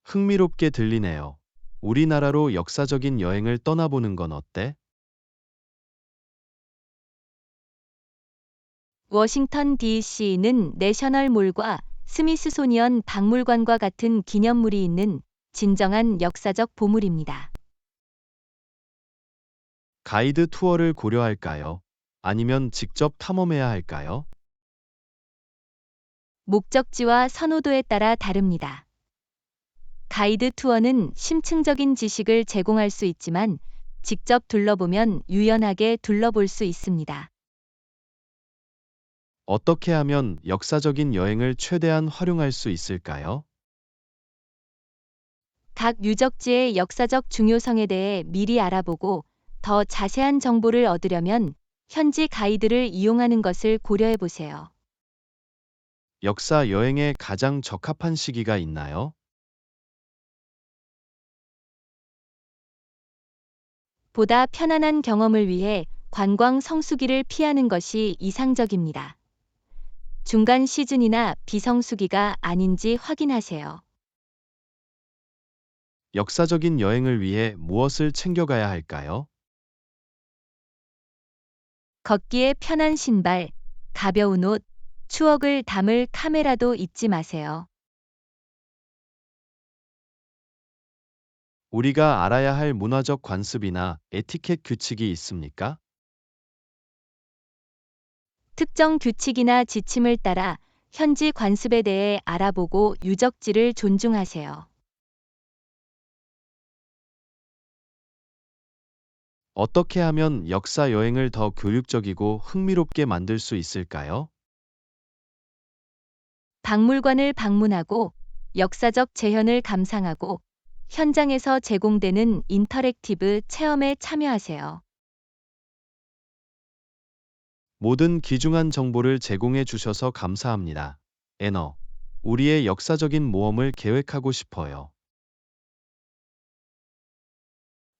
흥미롭게 들리네요. 우리나라로 역사적인 여행을 떠나보는 건 어때? 워싱턴 DC는 내셔널몰과 스미스소니언 박물관과 같은 기념물이 있는 진정한 역사적 보물입니다. 가이드 투어를 고려할까요? 아니면 직접 탐험해야 할까요? 목적지와 선호도에 따라 다릅니다. 가이드 투어는 심층적인 지식을 제공할 수 있지만 직접 둘러보면 유연하게 둘러볼 수 있습니다. 어떻게 하면 역사적인 여행을 최대한 활용할 수 있을까요? 각 유적지의 역사적 중요성에 대해 미리 알아보고 더 자세한 정보를 얻으려면 현지 가이드를 이용하는 것을 고려해 보세요. 역사 여행에 가장 적합한 시기가 있나요? 보다 편안한 경험을 위해 관광 성수기를 피하는 것이 이상적입니다. 중간 시즌이나 비성수기가 아닌지 확인하세요. 역사적인 여행을 위해 무엇을 챙겨가야 할까요? 걷기에 편한 신발, 가벼운 옷, 추억을 담을 카메라도 잊지 마세요. 우리가 알아야 할 문화적 관습이나 에티켓 규칙이 있습니까? 특정 규칙이나 지침을 따라 현지 관습에 대해 알아보고 유적지를 존중하세요. 어떻게 하면 역사 여행을 더 교육적이고 흥미롭게 만들 수 있을까요? 박물관을 방문하고 역사적 재현을 감상하고 현장에서 제공되는 인터랙티브 체험에 참여하세요. 모든 귀중한 정보를 제공해 주셔서 감사합니다. 애너, 우리의 역사적인 모험을 계획하고 싶어요.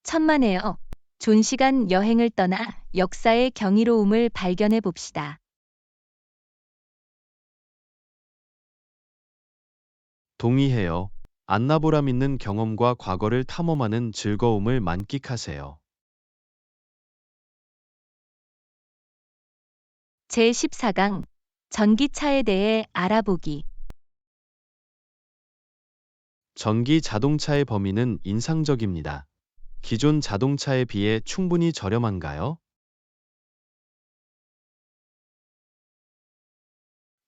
천만에요. 존시간 여행을 떠나 역사의 경이로움을 발견해 봅시다. 동의해요. 안나보람 있는 경험과 과거를 탐험하는 즐거움을 만끽하세요. 제14강 전기차에 대해 알아보기. 전기 자동차의 범위는 인상적입니다. 기존 자동차에 비해 충분히 저렴한가요?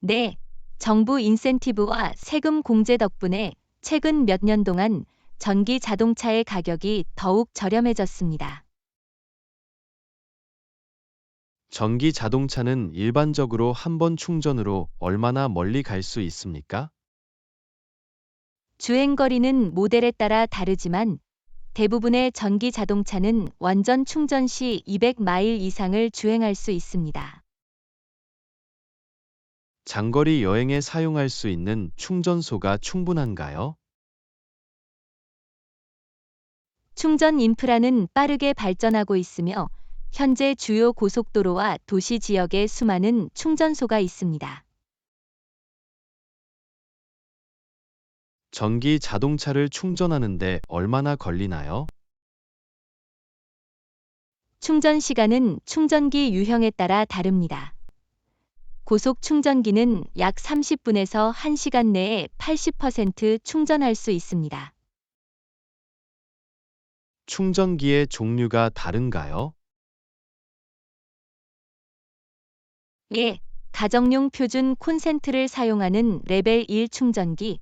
네, 정부 인센티브와 세금 공제 덕분에 최근 몇 년 동안 전기 자동차의 가격이 더욱 저렴해졌습니다. 전기 자동차는 일반적으로 한 번 충전으로 얼마나 멀리 갈 수 있습니까? 주행거리는 모델에 따라 다르지만 대부분의 전기 자동차는 완전 충전 시 200마일 이상을 주행할 수 있습니다. 장거리 여행에 사용할 수 있는 충전소가 충분한가요? 충전 인프라는 빠르게 발전하고 있으며 현재 주요 고속도로와 도시 지역에 수많은 충전소가 있습니다. 전기 자동차를 충전하는데 얼마나 걸리나요? 충전 시간은 충전기 유형에 따라 다릅니다. 고속 충전기는 약 30분에서 1시간 내에 80% 충전할 수 있습니다. 충전기의 종류가 다른가요? 예, 가정용 표준 콘센트를 사용하는 레벨 1 충전기,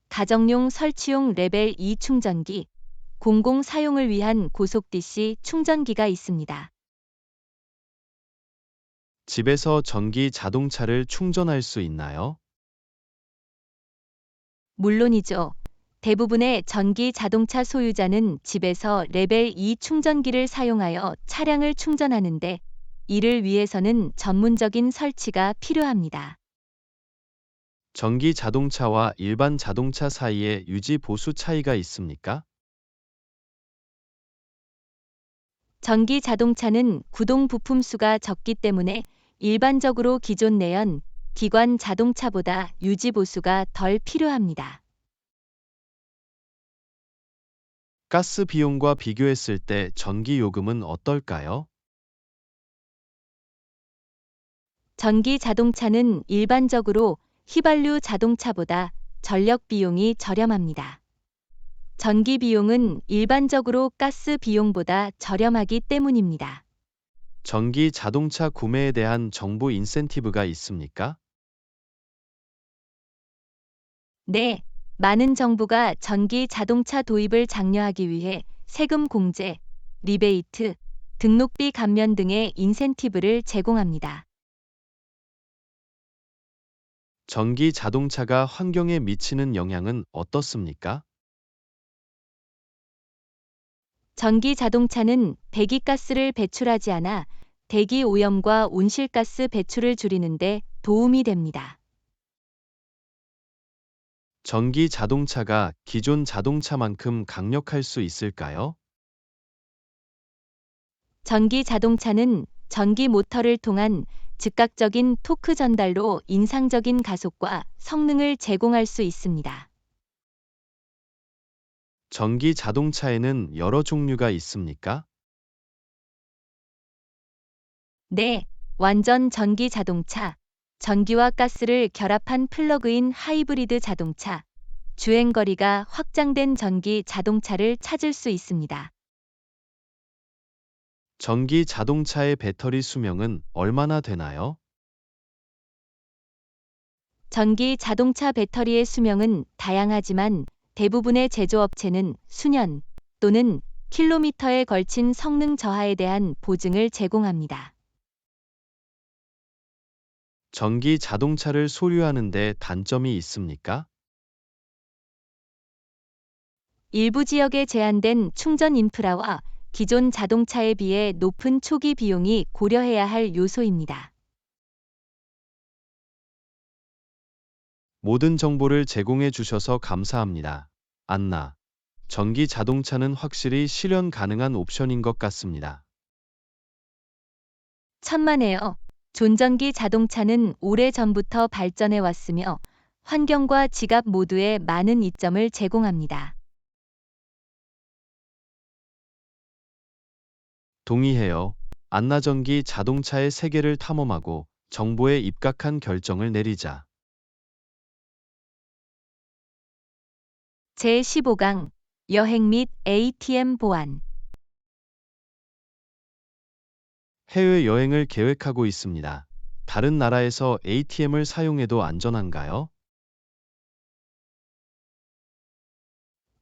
가정용 설치용 레벨 2 충전기, 공공 사용을 위한 고속 DC 충전기가 있습니다. 집에서 전기 자동차를 충전할 수 있나요? 물론이죠. 대부분의 전기 자동차 소유자는 집에서 레벨 2 충전기를 사용하여 차량을 충전하는데 이를 위해서는 전문적인 설치가 필요합니다. 전기 자동차와 일반 자동차 사이에 유지 보수 차이가 있습니까? 전기 자동차는 구동 부품 수가 적기 때문에 일반적으로 기존 내연, 기관 자동차보다 유지 보수가 덜 필요합니다. 가스 비용과 비교했을 때 전기 요금은 어떨까요? 전기 자동차는 일반적으로 휘발유 자동차보다 전력 비용이 저렴합니다. 전기 비용은 일반적으로 가스 비용보다 저렴하기 때문입니다. 전기 자동차 구매에 대한 정부 인센티브가 있습니까? 네, 많은 정부가 전기 자동차 도입을 장려하기 위해 세금 공제, 리베이트, 등록비 감면 등의 인센티브를 제공합니다. 전기 자동차가 환경에 미치는 영향은 어떻습니까? 전기 자동차는 배기가스를 배출하지 않아 대기 오염과 온실가스 배출을 줄이는 데 도움이 됩니다. 전기 자동차가 기존 자동차만큼 강력할 수 있을까요? 전기 자동차는 전기 모터를 통한 즉각적인 토크 전달로 인상적인 가속과 성능을 제공할 수 있습니다. 전기 자동차에는 여러 종류가 있습니까? 네, 완전 전기 자동차, 전기와 가스를 결합한 플러그인 하이브리드 자동차, 주행거리가 확장된 전기 자동차를 찾을 수 있습니다. 전기 자동차의 배터리 수명은 얼마나 되나요? 전기 자동차 배터리의 수명은 다양하지만 대부분의 제조업체는 수년 또는 킬로미터에 걸친 성능 저하에 대한 보증을 제공합니다. 전기 자동차를 소유하는 데 단점이 있습니까? 일부 지역에 제한된 충전 인프라와 기존 자동차에 비해 높은 초기 비용이 고려해야 할 요소입니다. 모든 정보를 제공해 주셔서 감사합니다. 안나. 전기 자동차는 확실히 실현 가능한 옵션인 것 같습니다. 천만에요. 존전기 자동차는 오래전부터 발전해 왔으며 환경과 지갑 모두에 많은 이점을 제공합니다. 동의해요. 안나 전기 자동차의 세계를 탐험하고 정보에 입각한 결정을 내리자. 제15강 여행 및 ATM 보안. 해외여행을 계획하고 있습니다. 다른 나라에서 ATM을 사용해도 안전한가요?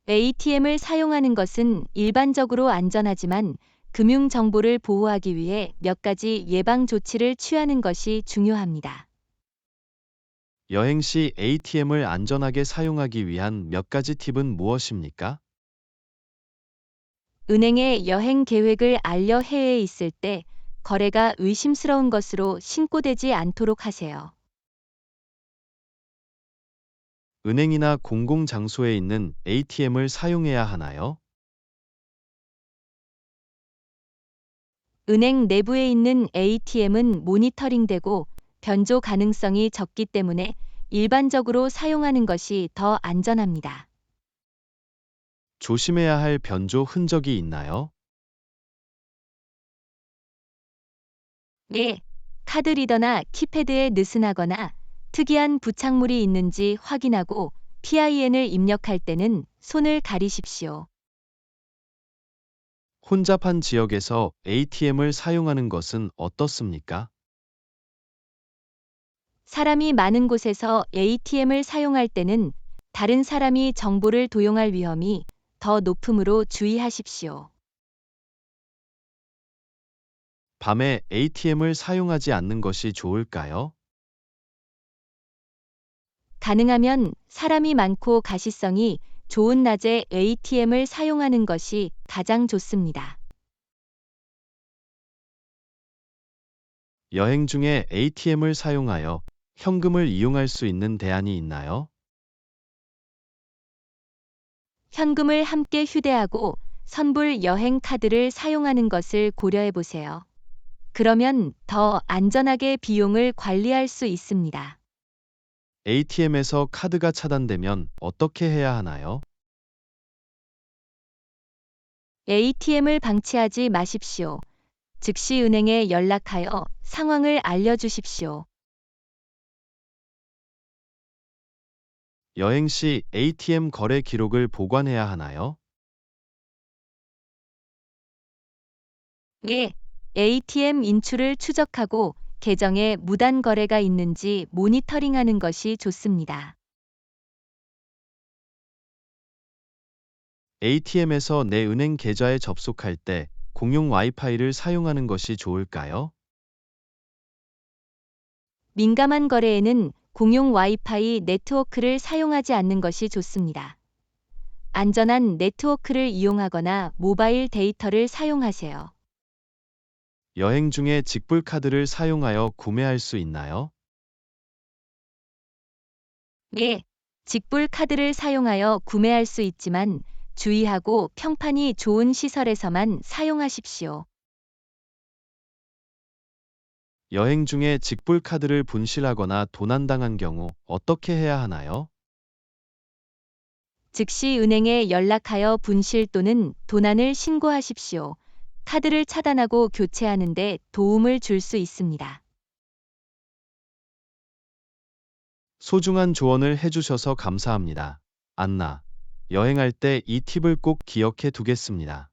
ATM을 사용하는 것은 일반적으로 안전하지만 금융 정보를 보호하기 위해 몇 가지 예방 조치를 취하는 것이 중요합니다. 여행 시 ATM을 안전하게 사용하기 위한 몇 가지 팁은 무엇입니까? 은행에 여행 계획을 알려 해외에 있을 때 거래가 의심스러운 것으로 신고되지 않도록 하세요. 은행이나 공공장소에 있는 ATM을 사용해야 하나요? 은행 내부에 있는 ATM은 모니터링되고 변조 가능성이 적기 때문에 일반적으로 사용하는 것이 더 안전합니다. 조심해야 할 변조 흔적이 있나요? 네, 카드 리더나 키패드에 느슨하거나 특이한 부착물이 있는지 확인하고 PIN을 입력할 때는 손을 가리십시오. 혼잡한 지역에서 ATM을 사용하는 것은 어떻습니까? 사람이 많은 곳에서 ATM을 사용할 때는 다른 사람이 정보를 도용할 위험이 더 높으므로 주의하십시오. 밤에 ATM을 사용하지 않는 것이 좋을까요? 가능하면 사람이 많고 가시성이 좋은 낮에 ATM을 사용하는 것이 가장 좋습니다. 여행 중에 ATM을 사용하여 현금을 이용할 수 있는 대안이 있나요? 현금을 함께 휴대하고 선불 여행 카드를 사용하는 것을 고려해 보세요. 그러면 더 안전하게 비용을 관리할 수 있습니다. ATM에서 카드가 차단되면 어떻게 해야 하나요? ATM을 방치하지 마십시오. 즉시 은행에 연락하여 상황을 알려주십시오. 여행 시 ATM 거래 기록을 보관해야 하나요? 예, ATM 인출을 추적하고 계정에 무단 거래가 있는지 모니터링하는 것이 좋습니다. ATM에서 내 은행 계좌에 접속할 때 공용 와이파이를 사용하는 것이 좋을까요? 민감한 거래에는 공용 와이파이 네트워크를 사용하지 않는 것이 좋습니다. 안전한 네트워크를 이용하거나 모바일 데이터를 사용하세요. 여행 중에 직불 카드를 사용하여 구매할 수 있나요? 예, 직불 카드를 사용하여 구매할 수 있지만 주의하고 평판이 좋은 시설에서만 사용하십시오. 여행 중에 직불 카드를 분실하거나 도난당한 경우 어떻게 해야 하나요? 즉시 은행에 연락하여 분실 또는 도난을 신고하십시오. 카드를 차단하고 교체하는 데 도움을 줄 수 있습니다. 소중한 조언을 해주셔서 감사합니다. 안나. 여행할 때 이 팁을 꼭 기억해 두겠습니다.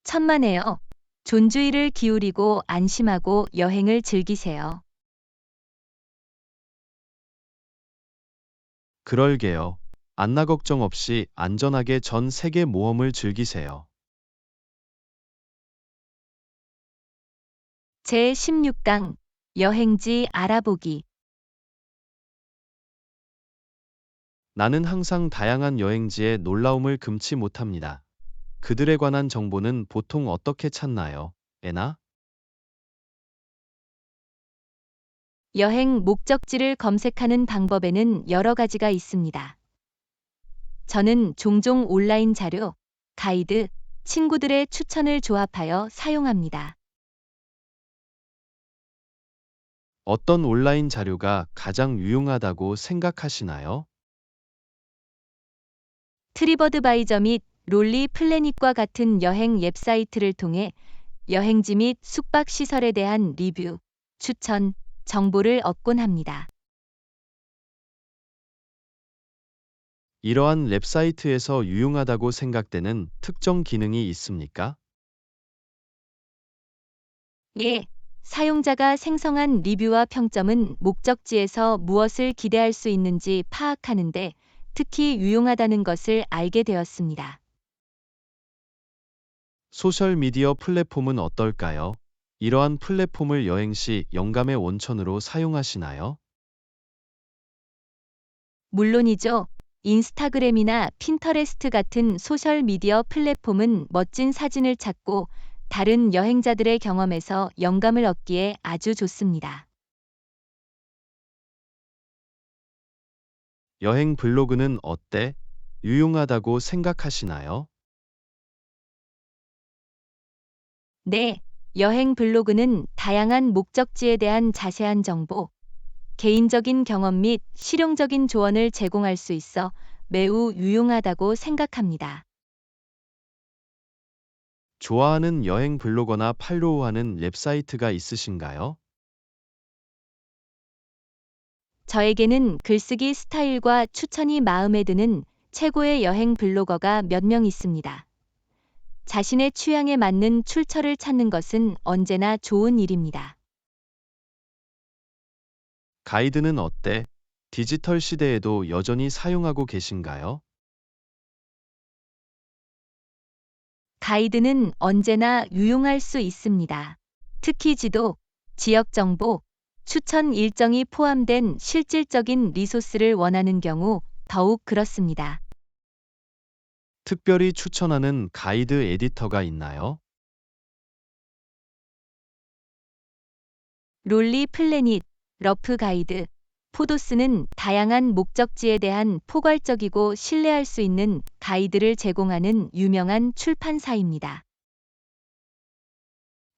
천만에요. 존주의를 기울이고 안심하고 여행을 즐기세요. 그럴게요. 안나 걱정 없이 안전하게 전 세계 모험을 즐기세요. 제16강 여행지 알아보기. 나는 항상 다양한 여행지의 놀라움을 금치 못합니다. 그들에 관한 정보는 보통 어떻게 찾나요? 에나? 여행 목적지를 검색하는 방법에는 여러 가지가 있습니다. 저는 종종 온라인 자료, 가이드, 친구들의 추천을 조합하여 사용합니다. 어떤 온라인 자료가 가장 유용하다고 생각하시나요? 트리버드바이저 및 롤리 플래닛과 같은 여행 웹사이트를 통해 여행지 및 숙박 시설에 대한 리뷰, 추천, 정보를 얻곤 합니다. 이러한 웹사이트에서 유용하다고 생각되는 특정 기능이 있습니까? 예, 사용자가 생성한 리뷰와 평점은 목적지에서 무엇을 기대할 수 있는지 파악하는데 특히 유용하다는 것을 알게 되었습니다. 소셜미디어 플랫폼은 어떨까요? 이러한 플랫폼을 여행 시 영감의 원천으로 사용하시나요? 물론이죠. 인스타그램이나 핀터레스트 같은 소셜미디어 플랫폼은 멋진 사진을 찾고 다른 여행자들의 경험에서 영감을 얻기에 아주 좋습니다. 여행 블로그는 어때? 유용하다고 생각하시나요? 네, 여행 블로그는 다양한 목적지에 대한 자세한 정보, 개인적인 경험 및 실용적인 조언을 제공할 수 있어 매우 유용하다고 생각합니다. 좋아하는 여행 블로거나 팔로우하는 웹사이트가 있으신가요? 저에게는 글쓰기 스타일과 추천이 마음에 드는 최고의 여행 블로거가 몇 명 있습니다. 자신의 취향에 맞는 출처를 찾는 것은 언제나 좋은 일입니다. 가이드는 어때? 디지털 시대에도 여전히 사용하고 계신가요? 가이드는 언제나 유용할 수 있습니다. 특히 지도, 지역 정보, 추천 일정이 포함된 실질적인 리소스를 원하는 경우 더욱 그렇습니다. 특별히 추천하는 가이드 에디터가 있나요? 롤리 플래닛, 러프 가이드, 포도스는 다양한 목적지에 대한 포괄적이고 신뢰할 수 있는 가이드를 제공하는 유명한 출판사입니다.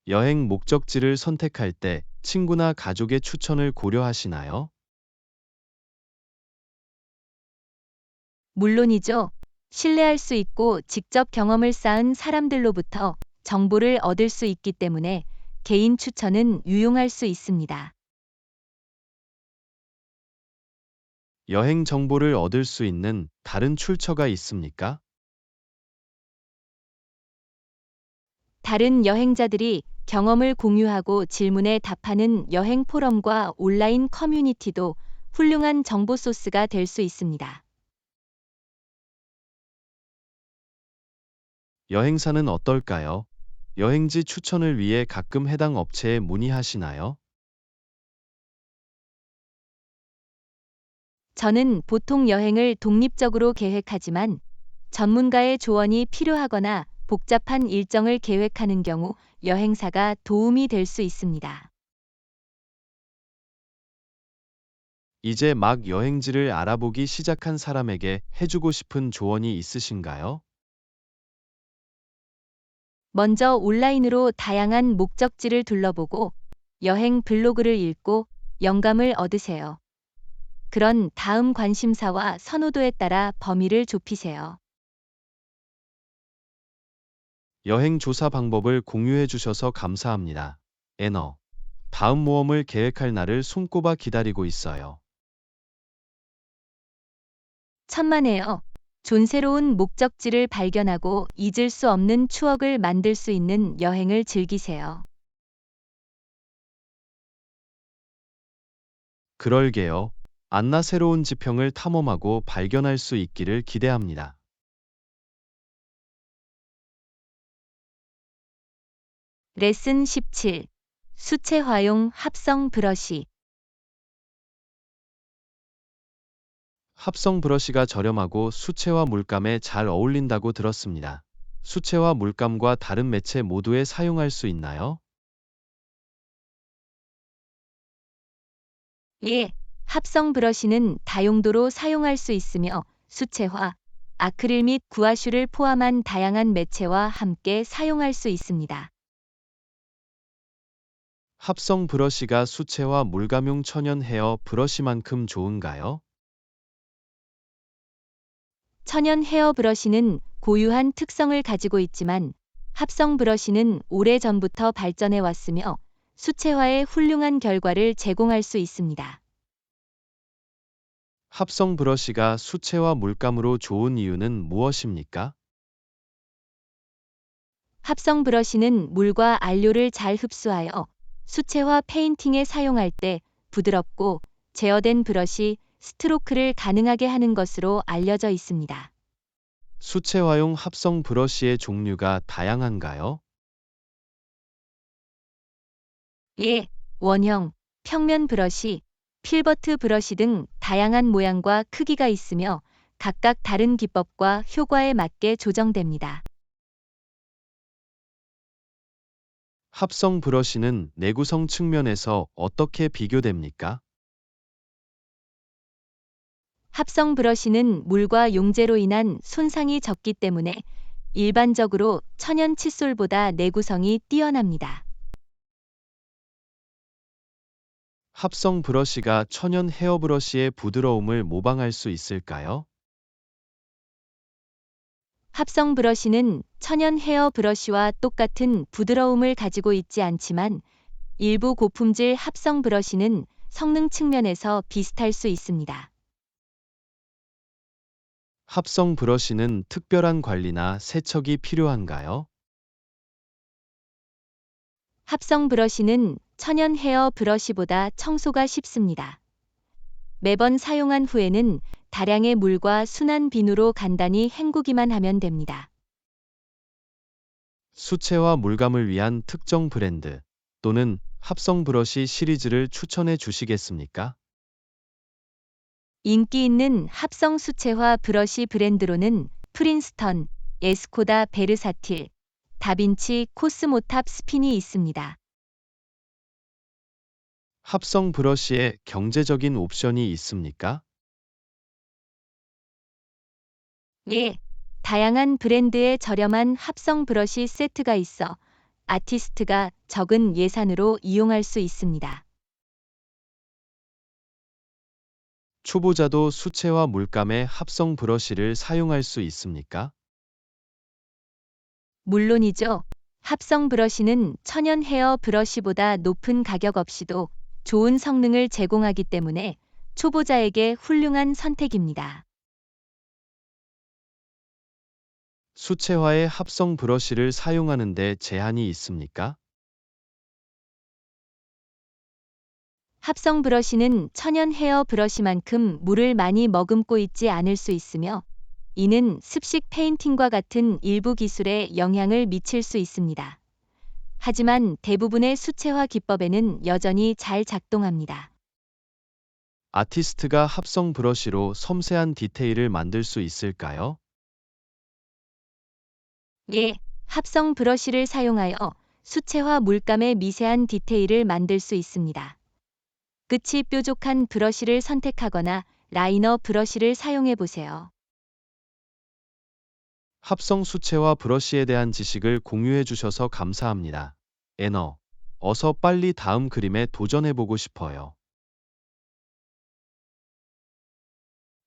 여행 목적지를 선택할 때 친구나 가족의 추천을 고려하시나요? 물론이죠. 신뢰할 수 있고 직접 경험을 쌓은 사람들로부터 정보를 얻을 수 있기 때문에 개인 추천은 유용할 수 있습니다. 여행 정보를 얻을 수 있는 다른 출처가 있습니까? 다른 여행자들이 경험을 공유하고 질문에 답하는 여행 포럼과 온라인 커뮤니티도 훌륭한 정보 소스가 될 수 있습니다. 여행사는 어떨까요? 여행지 추천을 위해 가끔 해당 업체에 문의하시나요? 저는 보통 여행을 독립적으로 계획하지만 전문가의 조언이 필요하거나 복잡한 일정을 계획하는 경우 여행사가 도움이 될 수 있습니다. 이제 막 여행지를 알아보기 시작한 사람에게 해주고 싶은 조언이 있으신가요? 먼저 온라인으로 다양한 목적지를 둘러보고 여행 블로그를 읽고 영감을 얻으세요. 그런 다음 관심사와 선호도에 따라 범위를 좁히세요. 여행 조사 방법을 공유해 주셔서 감사합니다. 애너. 다음 모험을 계획할 날을 손꼽아 기다리고 있어요. 천만에요. 존새로운 목적지를 발견하고 잊을 수 없는 추억을 만들 수 있는 여행을 즐기세요. 그럴게요. 안나 새로운 지평을 탐험하고 발견할 수 있기를 기대합니다. 레슨 17. 수채화용 합성 브러쉬. 합성 브러쉬가 저렴하고 수채화 물감에 잘 어울린다고 들었습니다. 수채화 물감과 다른 매체 모두에 사용할 수 있나요? 예. 합성 브러쉬는 다용도로 사용할 수 있으며 수채화, 아크릴 및 구아슈를 포함한 다양한 매체와 함께 사용할 수 있습니다. 합성 브러쉬가 수채화 물감용 천연 헤어 브러쉬만큼 좋은가요? 천연 헤어 브러쉬는 고유한 특성을 가지고 있지만 합성 브러쉬는 오래전부터 발전해 왔으며 수채화에 훌륭한 결과를 제공할 수 있습니다. 합성 브러쉬가 수채화 물감으로 좋은 이유는 무엇입니까? 합성 브러쉬는 물과 안료를 잘 흡수하여 수채화 페인팅에 사용할 때 부드럽고 제어된 브러쉬 스트로크를 가능하게 하는 것으로 알려져 있습니다. 수채화용 합성 브러쉬의 종류가 다양한가요? 예, 원형, 평면 브러쉬, 필버트 브러쉬 등 다양한 모양과 크기가 있으며 각각 다른 기법과 효과에 맞게 조정됩니다. 합성 브러쉬는 내구성 측면에서 어떻게 비교됩니까? 합성 브러쉬는 물과 용재로 인한 손상이 적기 때문에 일반적으로 천연 칫솔보다 내구성이 뛰어납니다. 합성 브러쉬가 천연 헤어 브러쉬의 부드러움을 모방할 수 있을까요? 합성 브러쉬는 천연 헤어 브러쉬와 똑같은 부드러움을 가지고 있지 않지만 일부 고품질 합성 브러쉬는 성능 측면에서 비슷할 수 있습니다. 합성 브러쉬는 특별한 관리나 세척이 필요한가요? 합성 브러쉬는 천연 헤어 브러쉬보다 청소가 쉽습니다. 매번 사용한 후에는 다량의 물과 순한 비누로 간단히 헹구기만 하면 됩니다. 수채화 물감을 위한 특정 브랜드 또는 합성 브러쉬 시리즈를 추천해 주시겠습니까? 인기 있는 합성 수채화 브러쉬 브랜드로는 프린스턴, 에스코다 베르사틸, 다빈치 코스모탑 스핀이 있습니다. 합성 브러쉬에 경제적인 옵션이 있습니까? 예, 다양한 브랜드의 저렴한 합성 브러쉬 세트가 있어 아티스트가 적은 예산으로 이용할 수 있습니다. 초보자도 수채화 물감의 합성 브러쉬를 사용할 수 있습니까? 물론이죠. 합성 브러쉬는 천연 헤어 브러쉬보다 높은 가격 없이도 좋은 성능을 제공하기 때문에 초보자에게 훌륭한 선택입니다. 수채화의 합성 브러쉬를 사용하는 데 제한이 있습니까? 합성 브러쉬는 천연 헤어 브러쉬만큼 물을 많이 머금고 있지 않을 수 있으며 이는 습식 페인팅과 같은 일부 기술에 영향을 미칠 수 있습니다. 하지만 대부분의 수채화 기법에는 여전히 잘 작동합니다. 아티스트가 합성 브러쉬로 섬세한 디테일을 만들 수 있을까요? 예, 합성 브러쉬를 사용하여 수채화 물감의 미세한 디테일을 만들 수 있습니다. 끝이 뾰족한 브러쉬를 선택하거나 라이너 브러쉬를 사용해 보세요. 합성 수채화 브러쉬에 대한 지식을 공유해 주셔서 감사합니다. 어서 빨리 다음 그림에 도전해 보고 싶어요.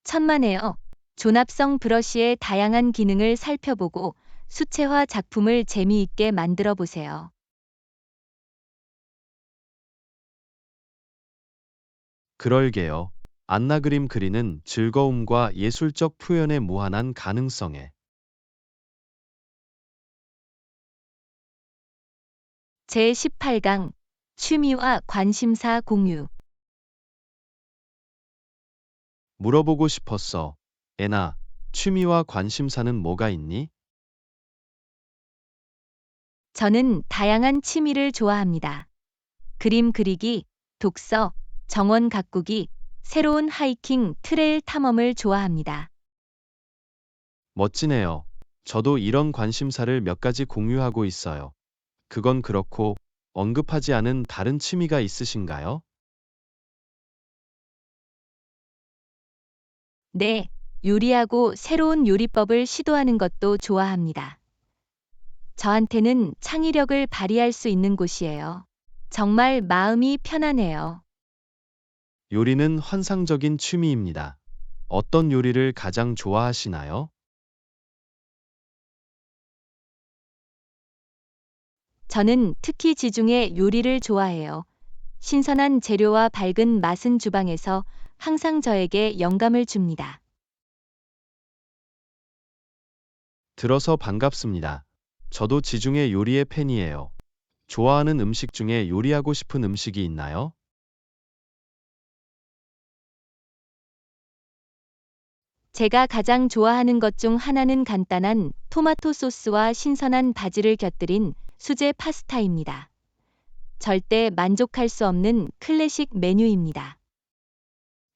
천만에요. 존합성 브러쉬의 다양한 기능을 살펴보고 수채화 작품을 재미있게 만들어 보세요. 그럴게요. 안나 그림 그리는 즐거움과 예술적 표현의 무한한 가능성에 제18강 취미와 관심사 공유. 물어보고 싶었어. 애나, 취미와 관심사는 뭐가 있니? 저는 다양한 취미를 좋아합니다. 그림 그리기, 독서, 정원 가꾸기, 새로운 하이킹, 트레일 탐험을 좋아합니다. 멋지네요. 저도 이런 관심사를 몇 가지 공유하고 있어요. 그건 그렇고, 언급하지 않은 다른 취미가 있으신가요? 네, 요리하고 새로운 요리법을 시도하는 것도 좋아합니다. 저한테는 창의력을 발휘할 수 있는 곳이에요. 정말 마음이 편안해요. 요리는 환상적인 취미입니다. 어떤 요리를 가장 좋아하시나요? 저는 특히 지중해 요리를 좋아해요. 신선한 재료와 밝은 맛은 주방에서 항상 저에게 영감을 줍니다. 들어서 반갑습니다. 저도 지중해 요리의 팬이에요. 좋아하는 음식 중에 요리하고 싶은 음식이 있나요? 제가 가장 좋아하는 것 중 하나는 간단한 토마토 소스와 신선한 바질을 곁들인 수제 파스타입니다. 절대 만족할 수 없는 클래식 메뉴입니다.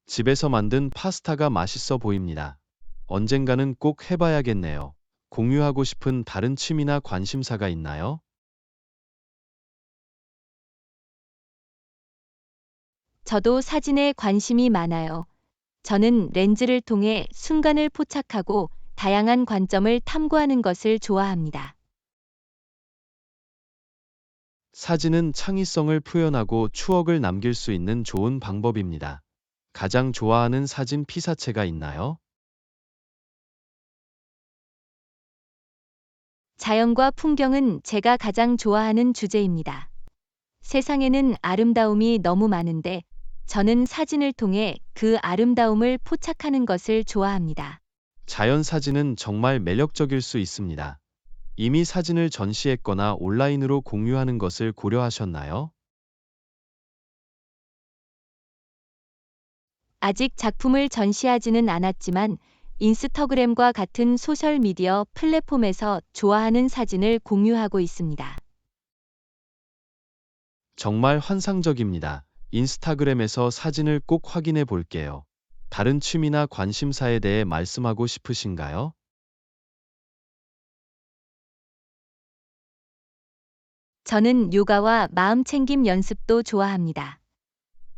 집에서 만든 파스타가 맛있어 보입니다. 언젠가는 꼭 해봐야겠네요. 공유하고 싶은 다른 취미나 관심사가 있나요? 저도 사진에 관심이 많아요. 저는 렌즈를 통해 순간을 포착하고 다양한 관점을 탐구하는 것을 좋아합니다. 사진은 창의성을 표현하고 추억을 남길 수 있는 좋은 방법입니다. 가장 좋아하는 사진 피사체가 있나요? 자연과 풍경은 제가 가장 좋아하는 주제입니다. 세상에는 아름다움이 너무 많은데 저는 사진을 통해 그 아름다움을 포착하는 것을 좋아합니다. 자연 사진은 정말 매력적일 수 있습니다. 이미 사진을 전시했거나 온라인으로 공유하는 것을 고려하셨나요? 아직 작품을 전시하지는 않았지만 인스터그램과 같은 소셜미디어 플랫폼에서 좋아하는 사진을 공유하고 있습니다. 정말 환상적입니다. 인스타그램에서 사진을 꼭 확인해 볼게요. 다른 취미나 관심사에 대해 말씀하고 싶으신가요? 저는 요가와 마음챙김 연습도 좋아합니다.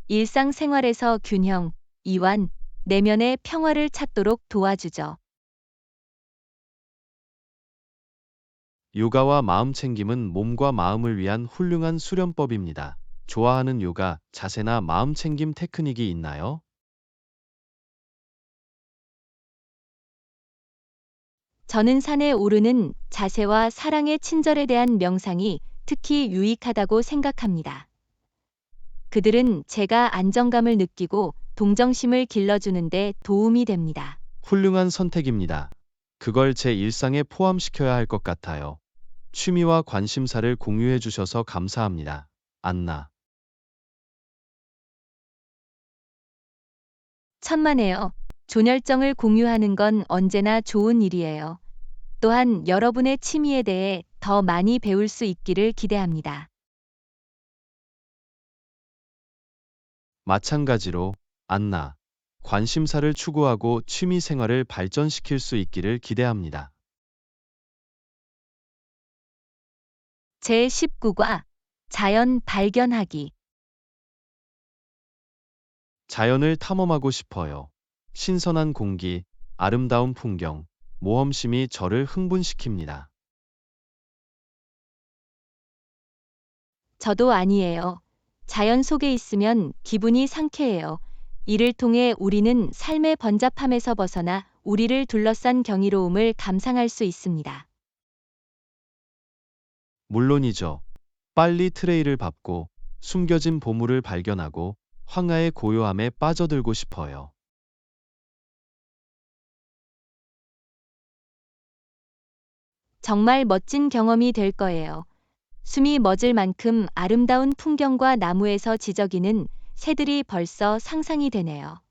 일상생활에서 균형, 이완, 내면의 평화를 찾도록 도와주죠. 요가와 마음 챙김은 몸과 마음을 위한 훌륭한 수련법입니다. 좋아하는 요가, 자세나 마음 챙김 테크닉이 있나요? 저는 산에 오르는 자세와 사랑의 친절에 대한 명상이 특히 유익하다고 생각합니다. 그들은 제가 안정감을 느끼고 동정심을 길러주는데 도움이 됩니다. 훌륭한 선택입니다. 그걸 제 일상에 포함시켜야 할 것 같아요. 취미와 관심사를 공유해 주셔서 감사합니다. 안나. 천만에요. 존열정을 공유하는 건 언제나 좋은 일이에요. 또한 여러분의 취미에 대해 더 많이 배울 수 있기를 기대합니다. 마찬가지로, 안나. 관심사를 추구하고 취미 생활을 발전시킬 수 있기를 기대합니다. 제19과 자연 발견하기. 자연을 탐험하고 싶어요. 신선한 공기, 아름다운 풍경, 모험심이 저를 흥분시킵니다. 저도 아니에요. 자연 속에 있으면 기분이 상쾌해요. 이를 통해 우리는 삶의 번잡함에서 벗어나 우리를 둘러싼 경이로움을 감상할 수 있습니다. 물론이죠. 빨리 트레이를 밟고 숨겨진 보물을 발견하고 황야의 고요함에 빠져들고 싶어요. 정말 멋진 경험이 될 거예요. 숨이 멎을 만큼 아름다운 풍경과 나무에서 지저귀는 새들이 벌써 상상이 되네요.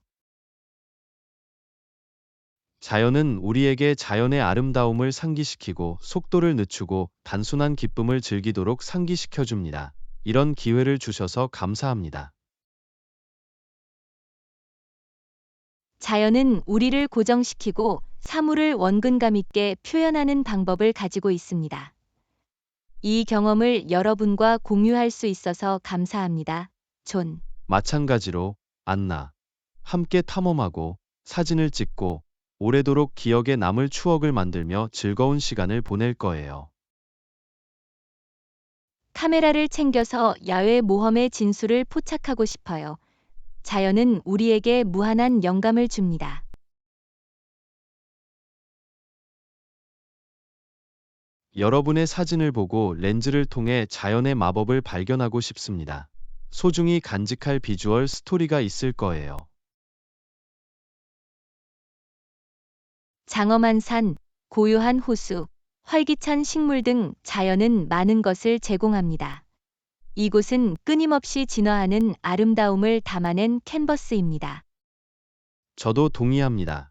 자연은 우리에게 자연의 아름다움을 상기시키고 속도를 늦추고 단순한 기쁨을 즐기도록 상기시켜 줍니다. 이런 기회를 주셔서 감사합니다. 자연은 우리를 고정시키고 사물을 원근감 있게 표현하는 방법을 가지고 있습니다. 이 경험을 여러분과 공유할 수 있어서 감사합니다. 존. 마찬가지로 안나. 함께 탐험하고 사진을 찍고 오래도록 기억에 남을 추억을 만들며 즐거운 시간을 보낼 거예요. 카메라를 챙겨서 야외 모험의 진수를 포착하고 싶어요. 자연은 우리에게 무한한 영감을 줍니다. 여러분의 사진을 보고 렌즈를 통해 자연의 마법을 발견하고 싶습니다. 소중히 간직할 비주얼 스토리가 있을 거예요. 장엄한 산, 고요한 호수, 활기찬 식물 등 자연은 많은 것을 제공합니다. 이곳은 끊임없이 진화하는 아름다움을 담아낸 캔버스입니다. 저도 동의합니다.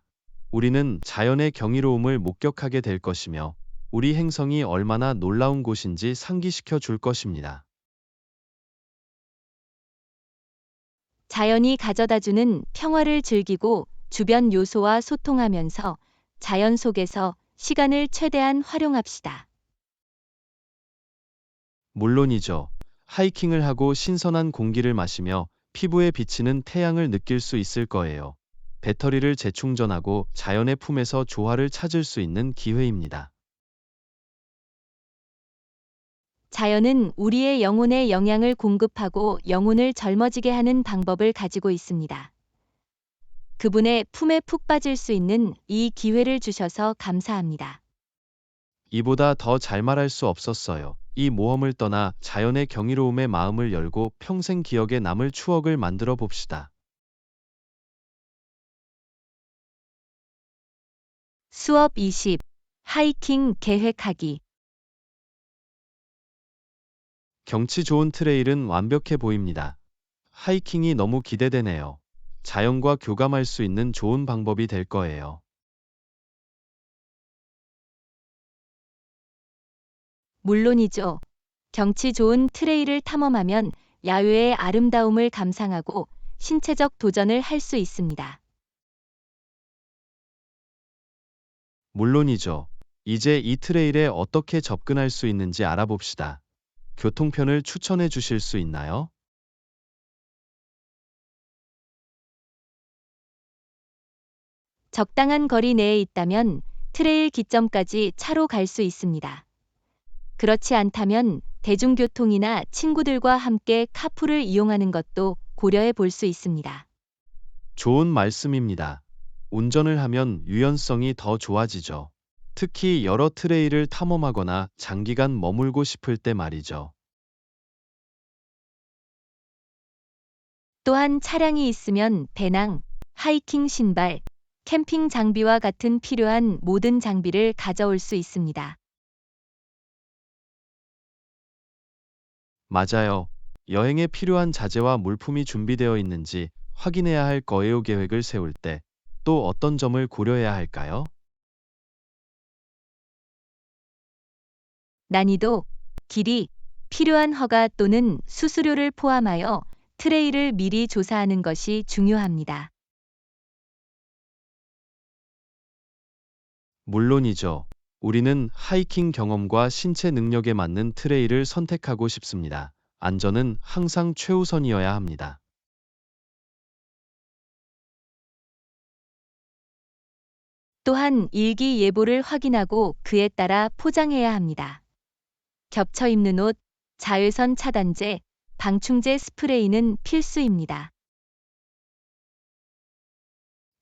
우리는 자연의 경이로움을 목격하게 될 것이며 우리 행성이 얼마나 놀라운 곳인지 상기시켜 줄 것입니다. 자연이 가져다주는 평화를 즐기고 주변 요소와 소통하면서 자연 속에서 시간을 최대한 활용합시다. 물론이죠. 하이킹을 하고 신선한 공기를 마시며 피부에 비치는 태양을 느낄 수 있을 거예요. 배터리를 재충전하고 자연의 품에서 조화를 찾을 수 있는 기회입니다. 자연은 우리의 영혼에 영양을 공급하고 영혼을 젊어지게 하는 방법을 가지고 있습니다. 그분의 품에 푹 빠질 수 있는 이 기회를 주셔서 감사합니다. 이보다 더 잘 말할 수 없었어요. 이 모험을 떠나 자연의 경이로움에 마음을 열고 평생 기억에 남을 추억을 만들어 봅시다. 수업 20. 하이킹 계획하기. 경치 좋은 트레일은 완벽해 보입니다. 하이킹이 너무 기대되네요. 자연과 교감할 수 있는 좋은 방법이 될 거예요. 물론이죠. 경치 좋은 트레일을 탐험하면 야외의 아름다움을 감상하고 신체적 도전을 할 수 있습니다. 물론이죠. 이제 이 트레일에 어떻게 접근할 수 있는지 알아봅시다. 교통편을 추천해 주실 수 있나요? 적당한 거리 내에 있다면 트레일 기점까지 차로 갈 수 있습니다. 그렇지 않다면 대중교통이나 친구들과 함께 카풀을 이용하는 것도 고려해 볼 수 있습니다. 좋은 말씀입니다. 운전을 하면 유연성이 더 좋아지죠. 특히 여러 트레일을 탐험하거나 장기간 머물고 싶을 때 말이죠. 또한 차량이 있으면 배낭, 하이킹 신발, 캠핑 장비와 같은 필요한 모든 장비를 가져올 수 있습니다. 맞아요. 여행에 필요한 자재와 물품이 준비되어 있는지 확인해야 할 거예요. 계획을 세울 때 또 어떤 점을 고려해야 할까요? 난이도, 길이, 필요한 허가 또는 수수료를 포함하여 트레일을 미리 조사하는 것이 중요합니다. 물론이죠. 우리는 하이킹 경험과 신체 능력에 맞는 트레일을 선택하고 싶습니다. 안전은 항상 최우선이어야 합니다. 또한 일기예보를 확인하고 그에 따라 포장해야 합니다. 겹쳐 입는 옷, 자외선 차단제, 방충제 스프레이는 필수입니다.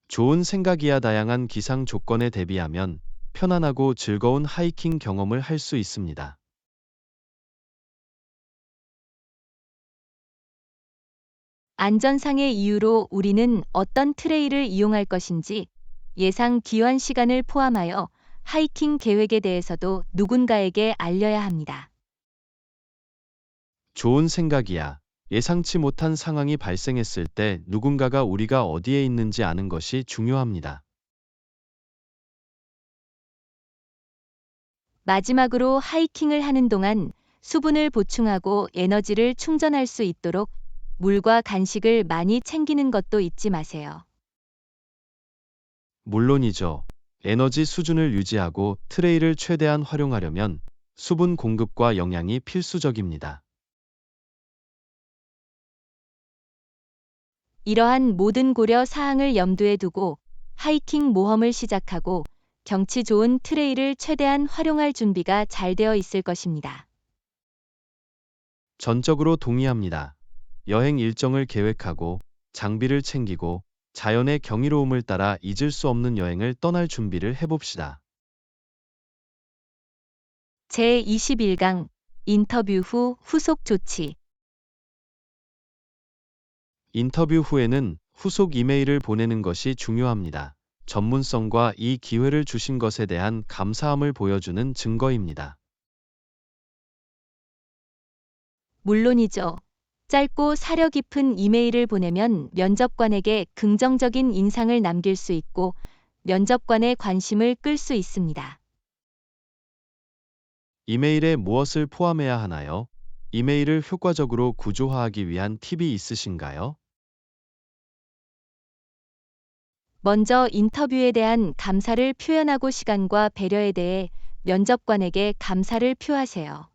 좋은 생각이야. 다양한 기상 조건에 대비하면 편안하고 즐거운 하이킹 경험을 할 수 있습니다. 안전상의 이유로 우리는 어떤 트레일을 이용할 것인지 예상 기환 시간을 포함하여 하이킹 계획에 대해서도 누군가에게 알려야 합니다. 좋은 생각이야. 예상치 못한 상황이 발생했을 때 누군가가 우리가 어디에 있는지 아는 것이 중요합니다. 마지막으로 하이킹을 하는 동안 수분을 보충하고 에너지를 충전할 수 있도록 물과 간식을 많이 챙기는 것도 잊지 마세요. 물론이죠. 에너지 수준을 유지하고 트레일을 최대한 활용하려면 수분 공급과 영양이 필수적입니다. 이러한 모든 고려 사항을 염두에 두고 하이킹 모험을 시작하고 경치 좋은 트레일을 최대한 활용할 준비가 잘 되어 있을 것입니다. 전적으로 동의합니다. 여행 일정을 계획하고 장비를 챙기고 자연의 경이로움을 따라 잊을 수 없는 여행을 떠날 준비를 해봅시다. 제21강 인터뷰 후 후속 조치. 인터뷰 후에는 후속 이메일을 보내는 것이 중요합니다. 전문성과 이 기회를 주신 것에 대한 감사함을 보여주는 증거입니다. 물론이죠. 짧고 사려 깊은 이메일을 보내면 면접관에게 긍정적인 인상을 남길 수 있고 면접관의 관심을 끌 수 있습니다. 이메일에 무엇을 포함해야 하나요? 이메일을 효과적으로 구조화하기 위한 팁이 있으신가요? 먼저 인터뷰에 대한 감사를 표현하고 시간과 배려에 대해 면접관에게 감사를 표하세요.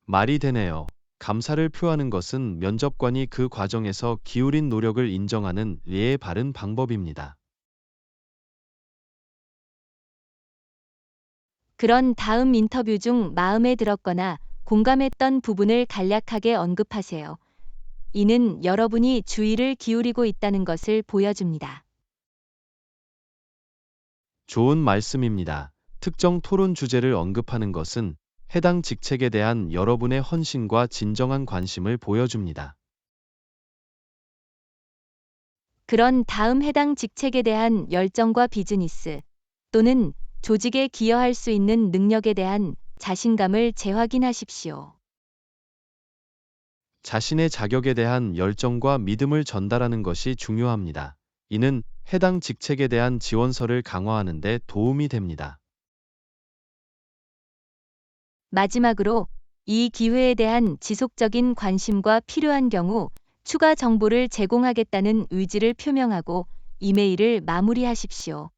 말이 되네요. 감사를 표하는 것은 면접관이 그 과정에서 기울인 노력을 인정하는 예의 바른 방법입니다. 그런 다음 인터뷰 중 마음에 들었거나 공감했던 부분을 간략하게 언급하세요. 이는 여러분이 주의를 기울이고 있다는 것을 보여줍니다. 좋은 말씀입니다. 특정 토론 주제를 언급하는 것은 해당 직책에 대한 여러분의 헌신과 진정한 관심을 보여줍니다. 그런 다음 해당 직책에 대한 열정과 비즈니스 또는 조직에 기여할 수 있는 능력에 대한 자신감을 재확인하십시오. 자신의 자격에 대한 열정과 믿음을 전달하는 것이 중요합니다. 이는 해당 직책에 대한 지원서를 강화하는 데 도움이 됩니다. 마지막으로 이 기회에 대한 지속적인 관심과 필요한 경우 추가 정보를 제공하겠다는 의지를 표명하고 이메일을 마무리하십시오.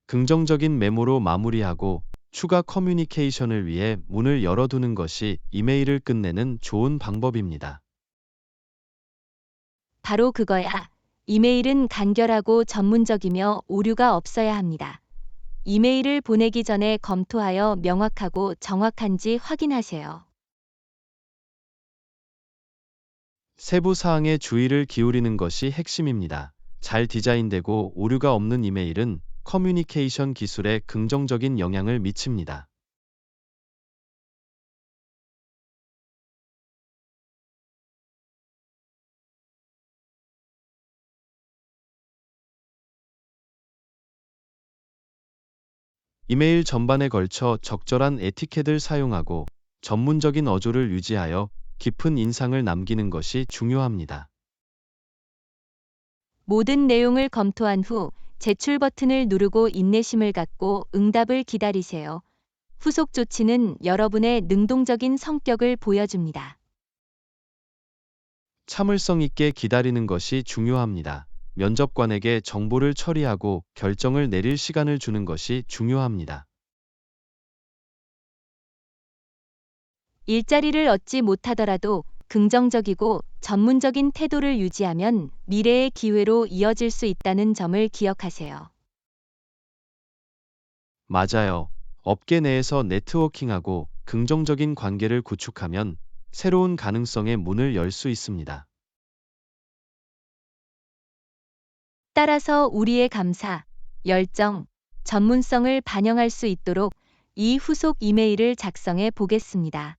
긍정적인 메모로 마무리하고 추가 커뮤니케이션을 위해 문을 열어두는 것이 이메일을 끝내는 좋은 방법입니다. 바로 그거야. 이메일은 간결하고 전문적이며 오류가 없어야 합니다. 이메일을 보내기 전에 검토하여 명확하고 정확한지 확인하세요. 세부 사항에 주의를 기울이는 것이 핵심입니다. 잘 디자인되고 오류가 없는 이메일은 커뮤니케이션 기술에 긍정적인 영향을 미칩니다. 이메일 전반에 걸쳐 적절한 에티켓을 사용하고 전문적인 어조를 유지하여 깊은 인상을 남기는 것이 중요합니다. 모든 내용을 검토한 후 제출 버튼을 누르고 인내심을 갖고 응답을 기다리세요. 후속 조치는 여러분의 능동적인 성격을 보여줍니다. 참을성 있게 기다리는 것이 중요합니다. 면접관에게 정보를 처리하고 결정을 내릴 시간을 주는 것이 중요합니다. 일자리를 얻지 못하더라도 긍정적이고 전문적인 태도를 유지하면 미래의 기회로 이어질 수 있다는 점을 기억하세요. 맞아요. 업계 내에서 네트워킹하고 긍정적인 관계를 구축하면 새로운 가능성의 문을 열 수 있습니다. 따라서 우리의 감사, 열정, 전문성을 반영할 수 있도록 이 후속 이메일을 작성해 보겠습니다.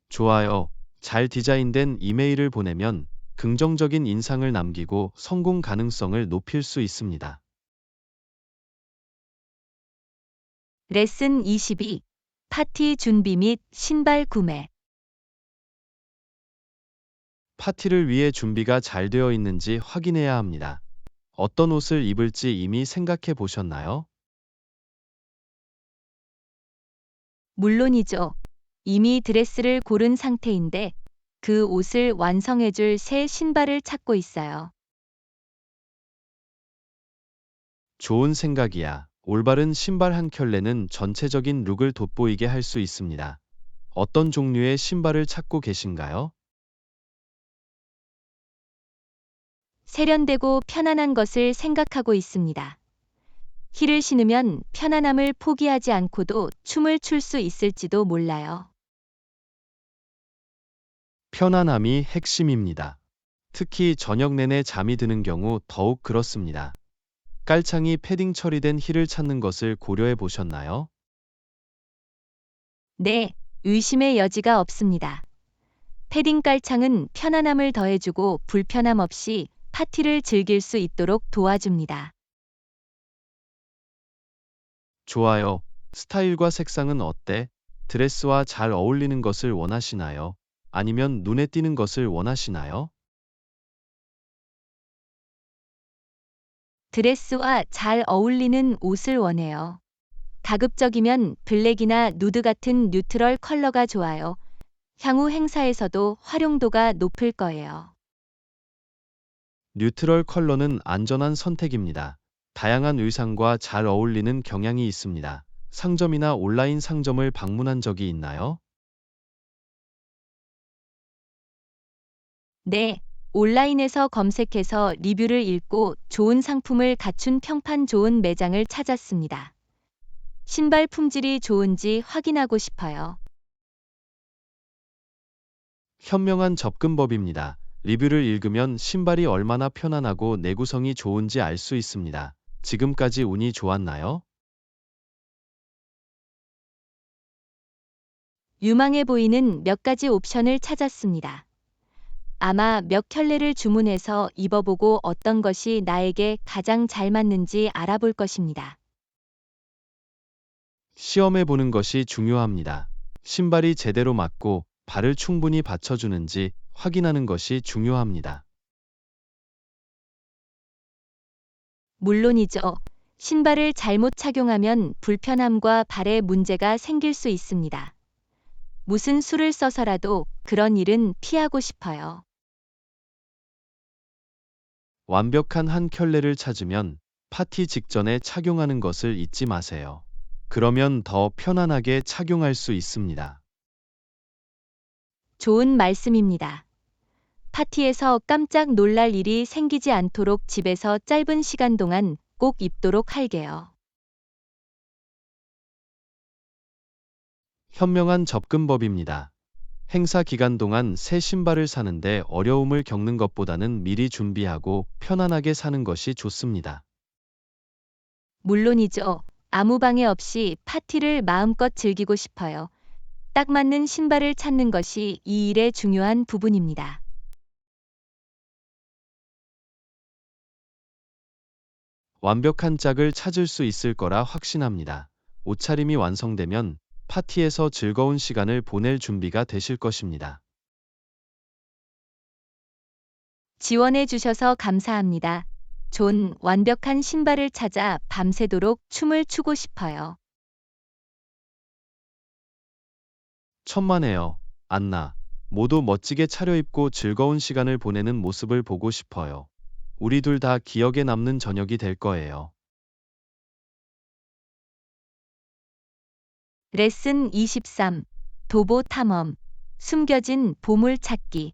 좋아요. 잘 디자인된 이메일을 보내면 긍정적인 인상을 남기고 성공 가능성을 높일 수 있습니다. 레슨 22. 파티 준비 및 신발 구매. 파티를 위해 준비가 잘 되어 있는지 확인해야 합니다. 어떤 옷을 입을지 이미 생각해 보셨나요? 물론이죠. 이미 드레스를 고른 상태인데 그 옷을 완성해줄 새 신발을 찾고 있어요. 좋은 생각이야. 올바른 신발 한 켤레는 전체적인 룩을 돋보이게 할 수 있습니다. 어떤 종류의 신발을 찾고 계신가요? 세련되고 편안한 것을 생각하고 있습니다. 힐을 신으면 편안함을 포기하지 않고도 춤을 출 수 있을지도 몰라요. 편안함이 핵심입니다. 특히 저녁 내내 잠이 드는 경우 더욱 그렇습니다. 깔창이 패딩 처리된 힐을 찾는 것을 고려해 보셨나요? 네, 의심의 여지가 없습니다. 패딩 깔창은 편안함을 더해주고 불편함 없이 파티를 즐길 수 있도록 도와줍니다. 좋아요. 스타일과 색상은 어때? 드레스와 잘 어울리는 것을 원하시나요? 아니면 눈에 띄는 것을 원하시나요? 드레스와 잘 어울리는 옷을 원해요. 가급적이면 블랙이나 누드 같은 뉴트럴 컬러가 좋아요. 향후 행사에서도 활용도가 높을 거예요. 뉴트럴 컬러는 안전한 선택입니다. 다양한 의상과 잘 어울리는 경향이 있습니다. 상점이나 온라인 상점을 방문한 적이 있나요? 네, 온라인에서 검색해서 리뷰를 읽고 좋은 상품을 갖춘 평판 좋은 매장을 찾았습니다. 신발 품질이 좋은지 확인하고 싶어요. 현명한 접근법입니다. 리뷰를 읽으면 신발이 얼마나 편안하고 내구성이 좋은지 알 수 있습니다. 지금까지 운이 좋았나요? 유망해 보이는 몇 가지 옵션을 찾았습니다. 아마 몇 켤레를 주문해서 입어보고 어떤 것이 나에게 가장 잘 맞는지 알아볼 것입니다. 시험해 보는 것이 중요합니다. 신발이 제대로 맞고 발을 충분히 받쳐주는지 확인하는 것이 중요합니다. 물론이죠. 신발을 잘못 착용하면 불편함과 발에 문제가 생길 수 있습니다. 무슨 수를 써서라도 그런 일은 피하고 싶어요. 완벽한 한 켤레를 찾으면 파티 직전에 착용하는 것을 잊지 마세요. 그러면 더 편안하게 착용할 수 있습니다. 좋은 말씀입니다. 파티에서 깜짝 놀랄 일이 생기지 않도록 집에서 짧은 시간 동안 꼭 입도록 할게요. 현명한 접근법입니다. 행사 기간 동안 새 신발을 사는데 어려움을 겪는 것보다는 미리 준비하고 편안하게 사는 것이 좋습니다. 물론이죠. 아무 방해 없이 파티를 마음껏 즐기고 싶어요. 딱 맞는 신발을 찾는 것이 이 일의 중요한 부분입니다. 완벽한 짝을 찾을 수 있을 거라 확신합니다. 옷차림이 완성되면 파티에서 즐거운 시간을 보낼 준비가 되실 것입니다. 지원해 주셔서 감사합니다. 존, 완벽한 신발을 찾아 밤새도록 춤을 추고 싶어요. 천만에요, 안나. 모두 멋지게 차려입고 즐거운 시간을 보내는 모습을 보고 싶어요. 우리 둘 다 기억에 남는 저녁이 될 거예요. 레슨 23. 도보 탐험. 숨겨진 보물 찾기.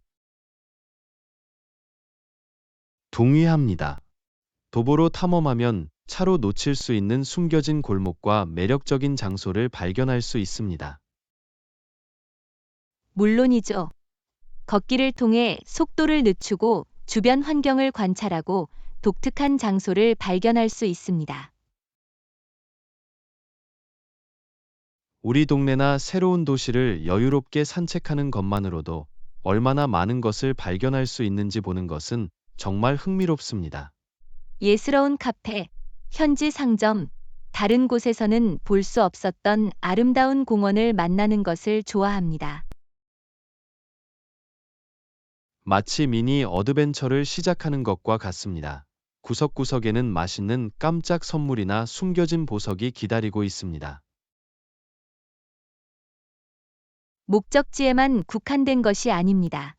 동의합니다. 도보로 탐험하면 차로 놓칠 수 있는 숨겨진 골목과 매력적인 장소를 발견할 수 있습니다. 물론이죠. 걷기를 통해 속도를 늦추고 주변 환경을 관찰하고 독특한 장소를 발견할 수 있습니다. 우리 동네나 새로운 도시를 여유롭게 산책하는 것만으로도 얼마나 많은 것을 발견할 수 있는지 보는 것은 정말 흥미롭습니다. 예스러운 카페, 현지 상점, 다른 곳에서는 볼 수 없었던 아름다운 공원을 만나는 것을 좋아합니다. 마치 미니 어드벤처를 시작하는 것과 같습니다. 구석구석에는 맛있는 깜짝 선물이나 숨겨진 보석이 기다리고 있습니다. 목적지에만 국한된 것이 아닙니다.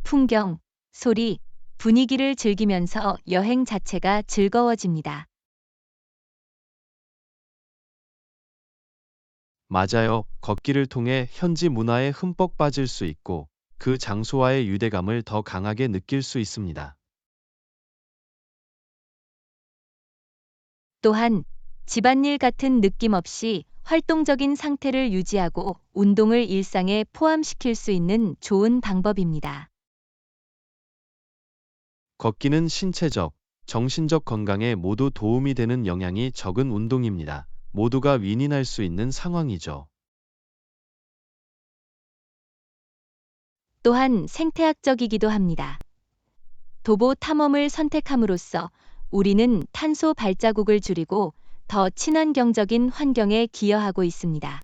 풍경, 소리, 분위기를 즐기면서 여행 자체가 즐거워집니다. 맞아요. 걷기를 통해 현지 문화에 흠뻑 빠질 수 있고 그 장소와의 유대감을 더 강하게 느낄 수 있습니다. 또한 집안일 같은 느낌 없이 활동적인 상태를 유지하고 운동을 일상에 포함시킬 수 있는 좋은 방법입니다. 걷기는 신체적, 정신적 건강에 모두 도움이 되는 영향이 적은 운동입니다. 모두가 윈윈할 수 있는 상황이죠. 또한 생태학적이기도 합니다. 도보 탐험을 선택함으로써 우리는 탄소 발자국을 줄이고 더 친환경적인 환경에 기여하고 있습니다.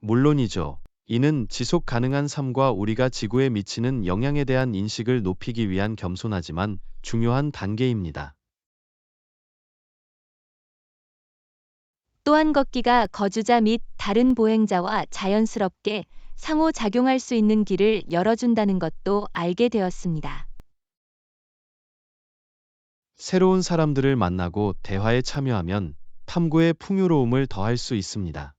물론이죠. 이는 지속 가능한 삶과 우리가 지구에 미치는 영향에 대한 인식을 높이기 위한 겸손하지만 중요한 단계입니다. 또한 걷기가 거주자 및 다른 보행자와 자연스럽게 상호작용할 수 있는 길을 열어준다는 것도 알게 되었습니다. 새로운 사람들을 만나고 대화에 참여하면 탐구의 풍요로움을 더할 수 있습니다.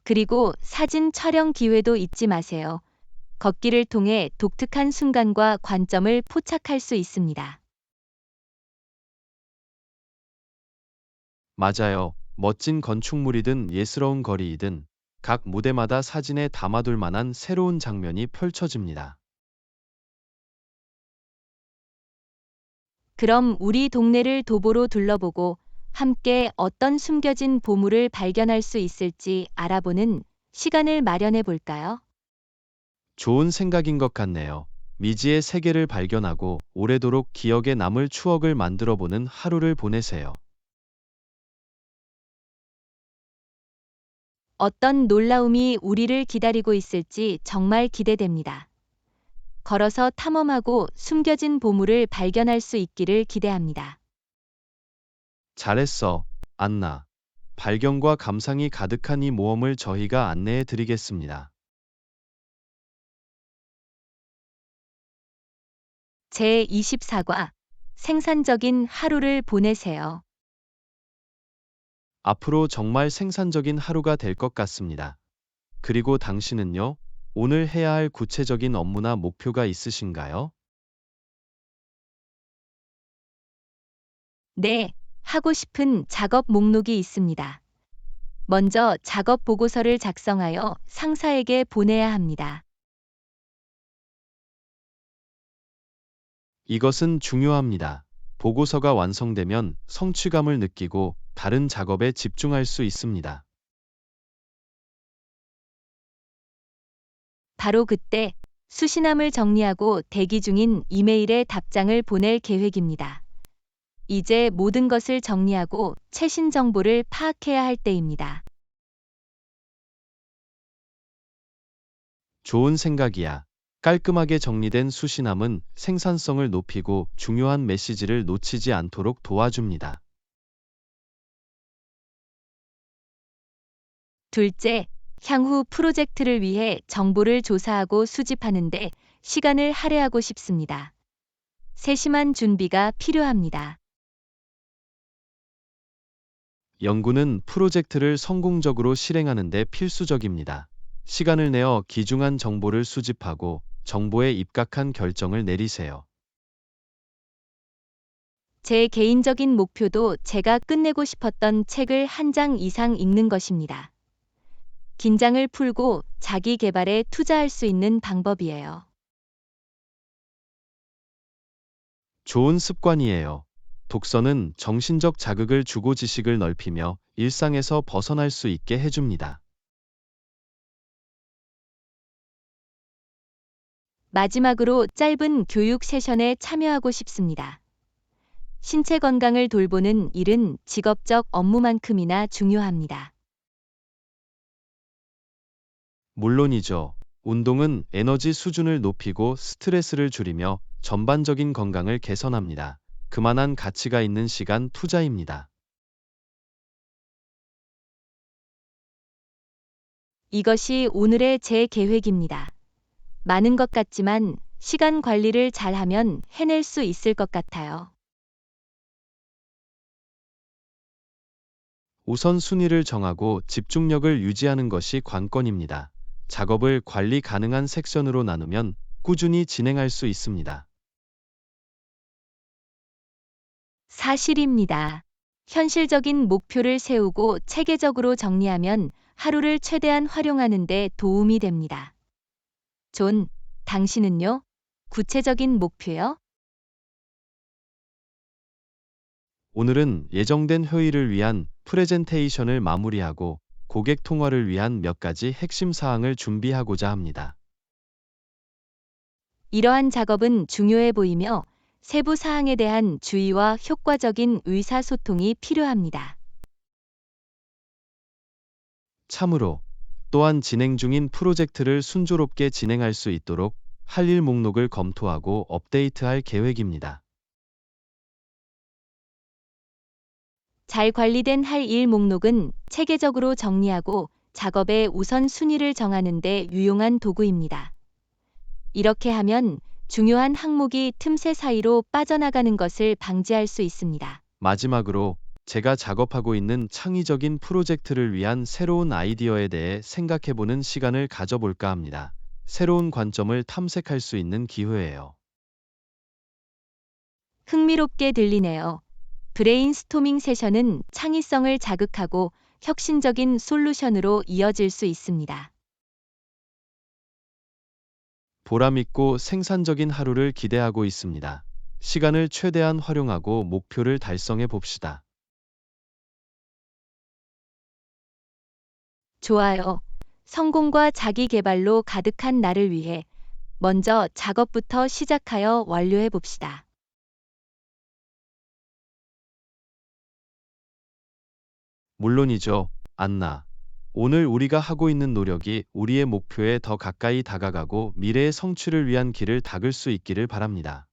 그리고 사진 촬영 기회도 잊지 마세요. 걷기를 통해 독특한 순간과 관점을 포착할 수 있습니다. 맞아요. 멋진 건축물이든 예스러운 거리이든 각 무대마다 사진에 담아둘 만한 새로운 장면이 펼쳐집니다. 그럼 우리 동네를 도보로 둘러보고 함께 어떤 숨겨진 보물을 발견할 수 있을지 알아보는 시간을 마련해 볼까요? 좋은 생각인 것 같네요. 미지의 세계를 발견하고 오래도록 기억에 남을 추억을 만들어보는 하루를 보내세요. 어떤 놀라움이 우리를 기다리고 있을지 정말 기대됩니다. 걸어서 탐험하고 숨겨진 보물을 발견할 수 있기를 기대합니다. 잘했어, 안나. 발견과 감상이 가득한 이 모험을 저희가 안내해 드리겠습니다. 제24과 생산적인 하루를 보내세요. 앞으로 정말 생산적인 하루가 될 것 같습니다. 그리고 당신은요? 오늘 해야 할 구체적인 업무나 목표가 있으신가요? 네, 하고 싶은 작업 목록이 있습니다. 먼저 작업 보고서를 작성하여 상사에게 보내야 합니다. 이것은 중요합니다. 보고서가 완성되면 성취감을 느끼고 다른 작업에 집중할 수 있습니다. 바로 그때 수신함을 정리하고 대기 중인 이메일에 답장을 보낼 계획입니다. 이제 모든 것을 정리하고 최신 정보를 파악해야 할 때입니다. 좋은 생각이야. 깔끔하게 정리된 수신함은 생산성을 높이고 중요한 메시지를 놓치지 않도록 도와줍니다. 둘째, 향후 프로젝트를 위해 정보를 조사하고 수집하는데 시간을 할애하고 싶습니다. 세심한 준비가 필요합니다. 연구는 프로젝트를 성공적으로 실행하는 데 필수적입니다. 시간을 내어 귀중한 정보를 수집하고 정보에 입각한 결정을 내리세요. 제 개인적인 목표도 제가 끝내고 싶었던 책을 한 장 이상 읽는 것입니다. 긴장을 풀고 자기 개발에 투자할 수 있는 방법이에요. 좋은 습관이에요. 독서는 정신적 자극을 주고 지식을 넓히며 일상에서 벗어날 수 있게 해줍니다. 마지막으로 짧은 교육 세션에 참여하고 싶습니다. 신체 건강을 돌보는 일은 직업적 업무만큼이나 중요합니다. 물론이죠. 운동은 에너지 수준을 높이고 스트레스를 줄이며 전반적인 건강을 개선합니다. 그만한 가치가 있는 시간 투자입니다. 이것이 오늘의 제 계획입니다. 많은 것 같지만 시간 관리를 잘하면 해낼 수 있을 것 같아요. 우선순위를 정하고 집중력을 유지하는 것이 관건입니다. 작업을 관리 가능한 섹션으로 나누면 꾸준히 진행할 수 있습니다. 사실입니다. 현실적인 목표를 세우고 체계적으로 정리하면 하루를 최대한 활용하는 데 도움이 됩니다. 존, 당신은요? 구체적인 목표요? 오늘은 예정된 회의를 위한 프레젠테이션을 마무리하고 고객 통화를 위한 몇 가지 핵심 사항을 준비하고자 합니다. 이러한 작업은 중요해 보이며 세부 사항에 대한 주의와 효과적인 의사소통이 필요합니다. 참으로, 또한 진행 중인 프로젝트를 순조롭게 진행할 수 있도록 할 일 목록을 검토하고 업데이트할 계획입니다. 잘 관리된 할 일 목록은 체계적으로 정리하고 작업의 우선순위를 정하는 데 유용한 도구입니다. 이렇게 하면 중요한 항목이 틈새 사이로 빠져나가는 것을 방지할 수 있습니다. 마지막으로, 제가 작업하고 있는 창의적인 프로젝트를 위한 새로운 아이디어에 대해 생각해보는 시간을 가져볼까 합니다. 새로운 관점을 탐색할 수 있는 기회예요. 흥미롭게 들리네요. 브레인스토밍 세션은 창의성을 자극하고 혁신적인 솔루션으로 이어질 수 있습니다. 보람있고 생산적인 하루를 기대하고 있습니다. 시간을 최대한 활용하고 목표를 달성해 봅시다. 좋아요. 성공과 자기 개발로 가득한 나를 위해 먼저 작업부터 시작하여 완료해 봅시다. 물론이죠, 안나. 오늘 우리가 하고 있는 노력이 우리의 목표에 더 가까이 다가가고 미래의 성취를 위한 길을 닦을 수 있기를 바랍니다.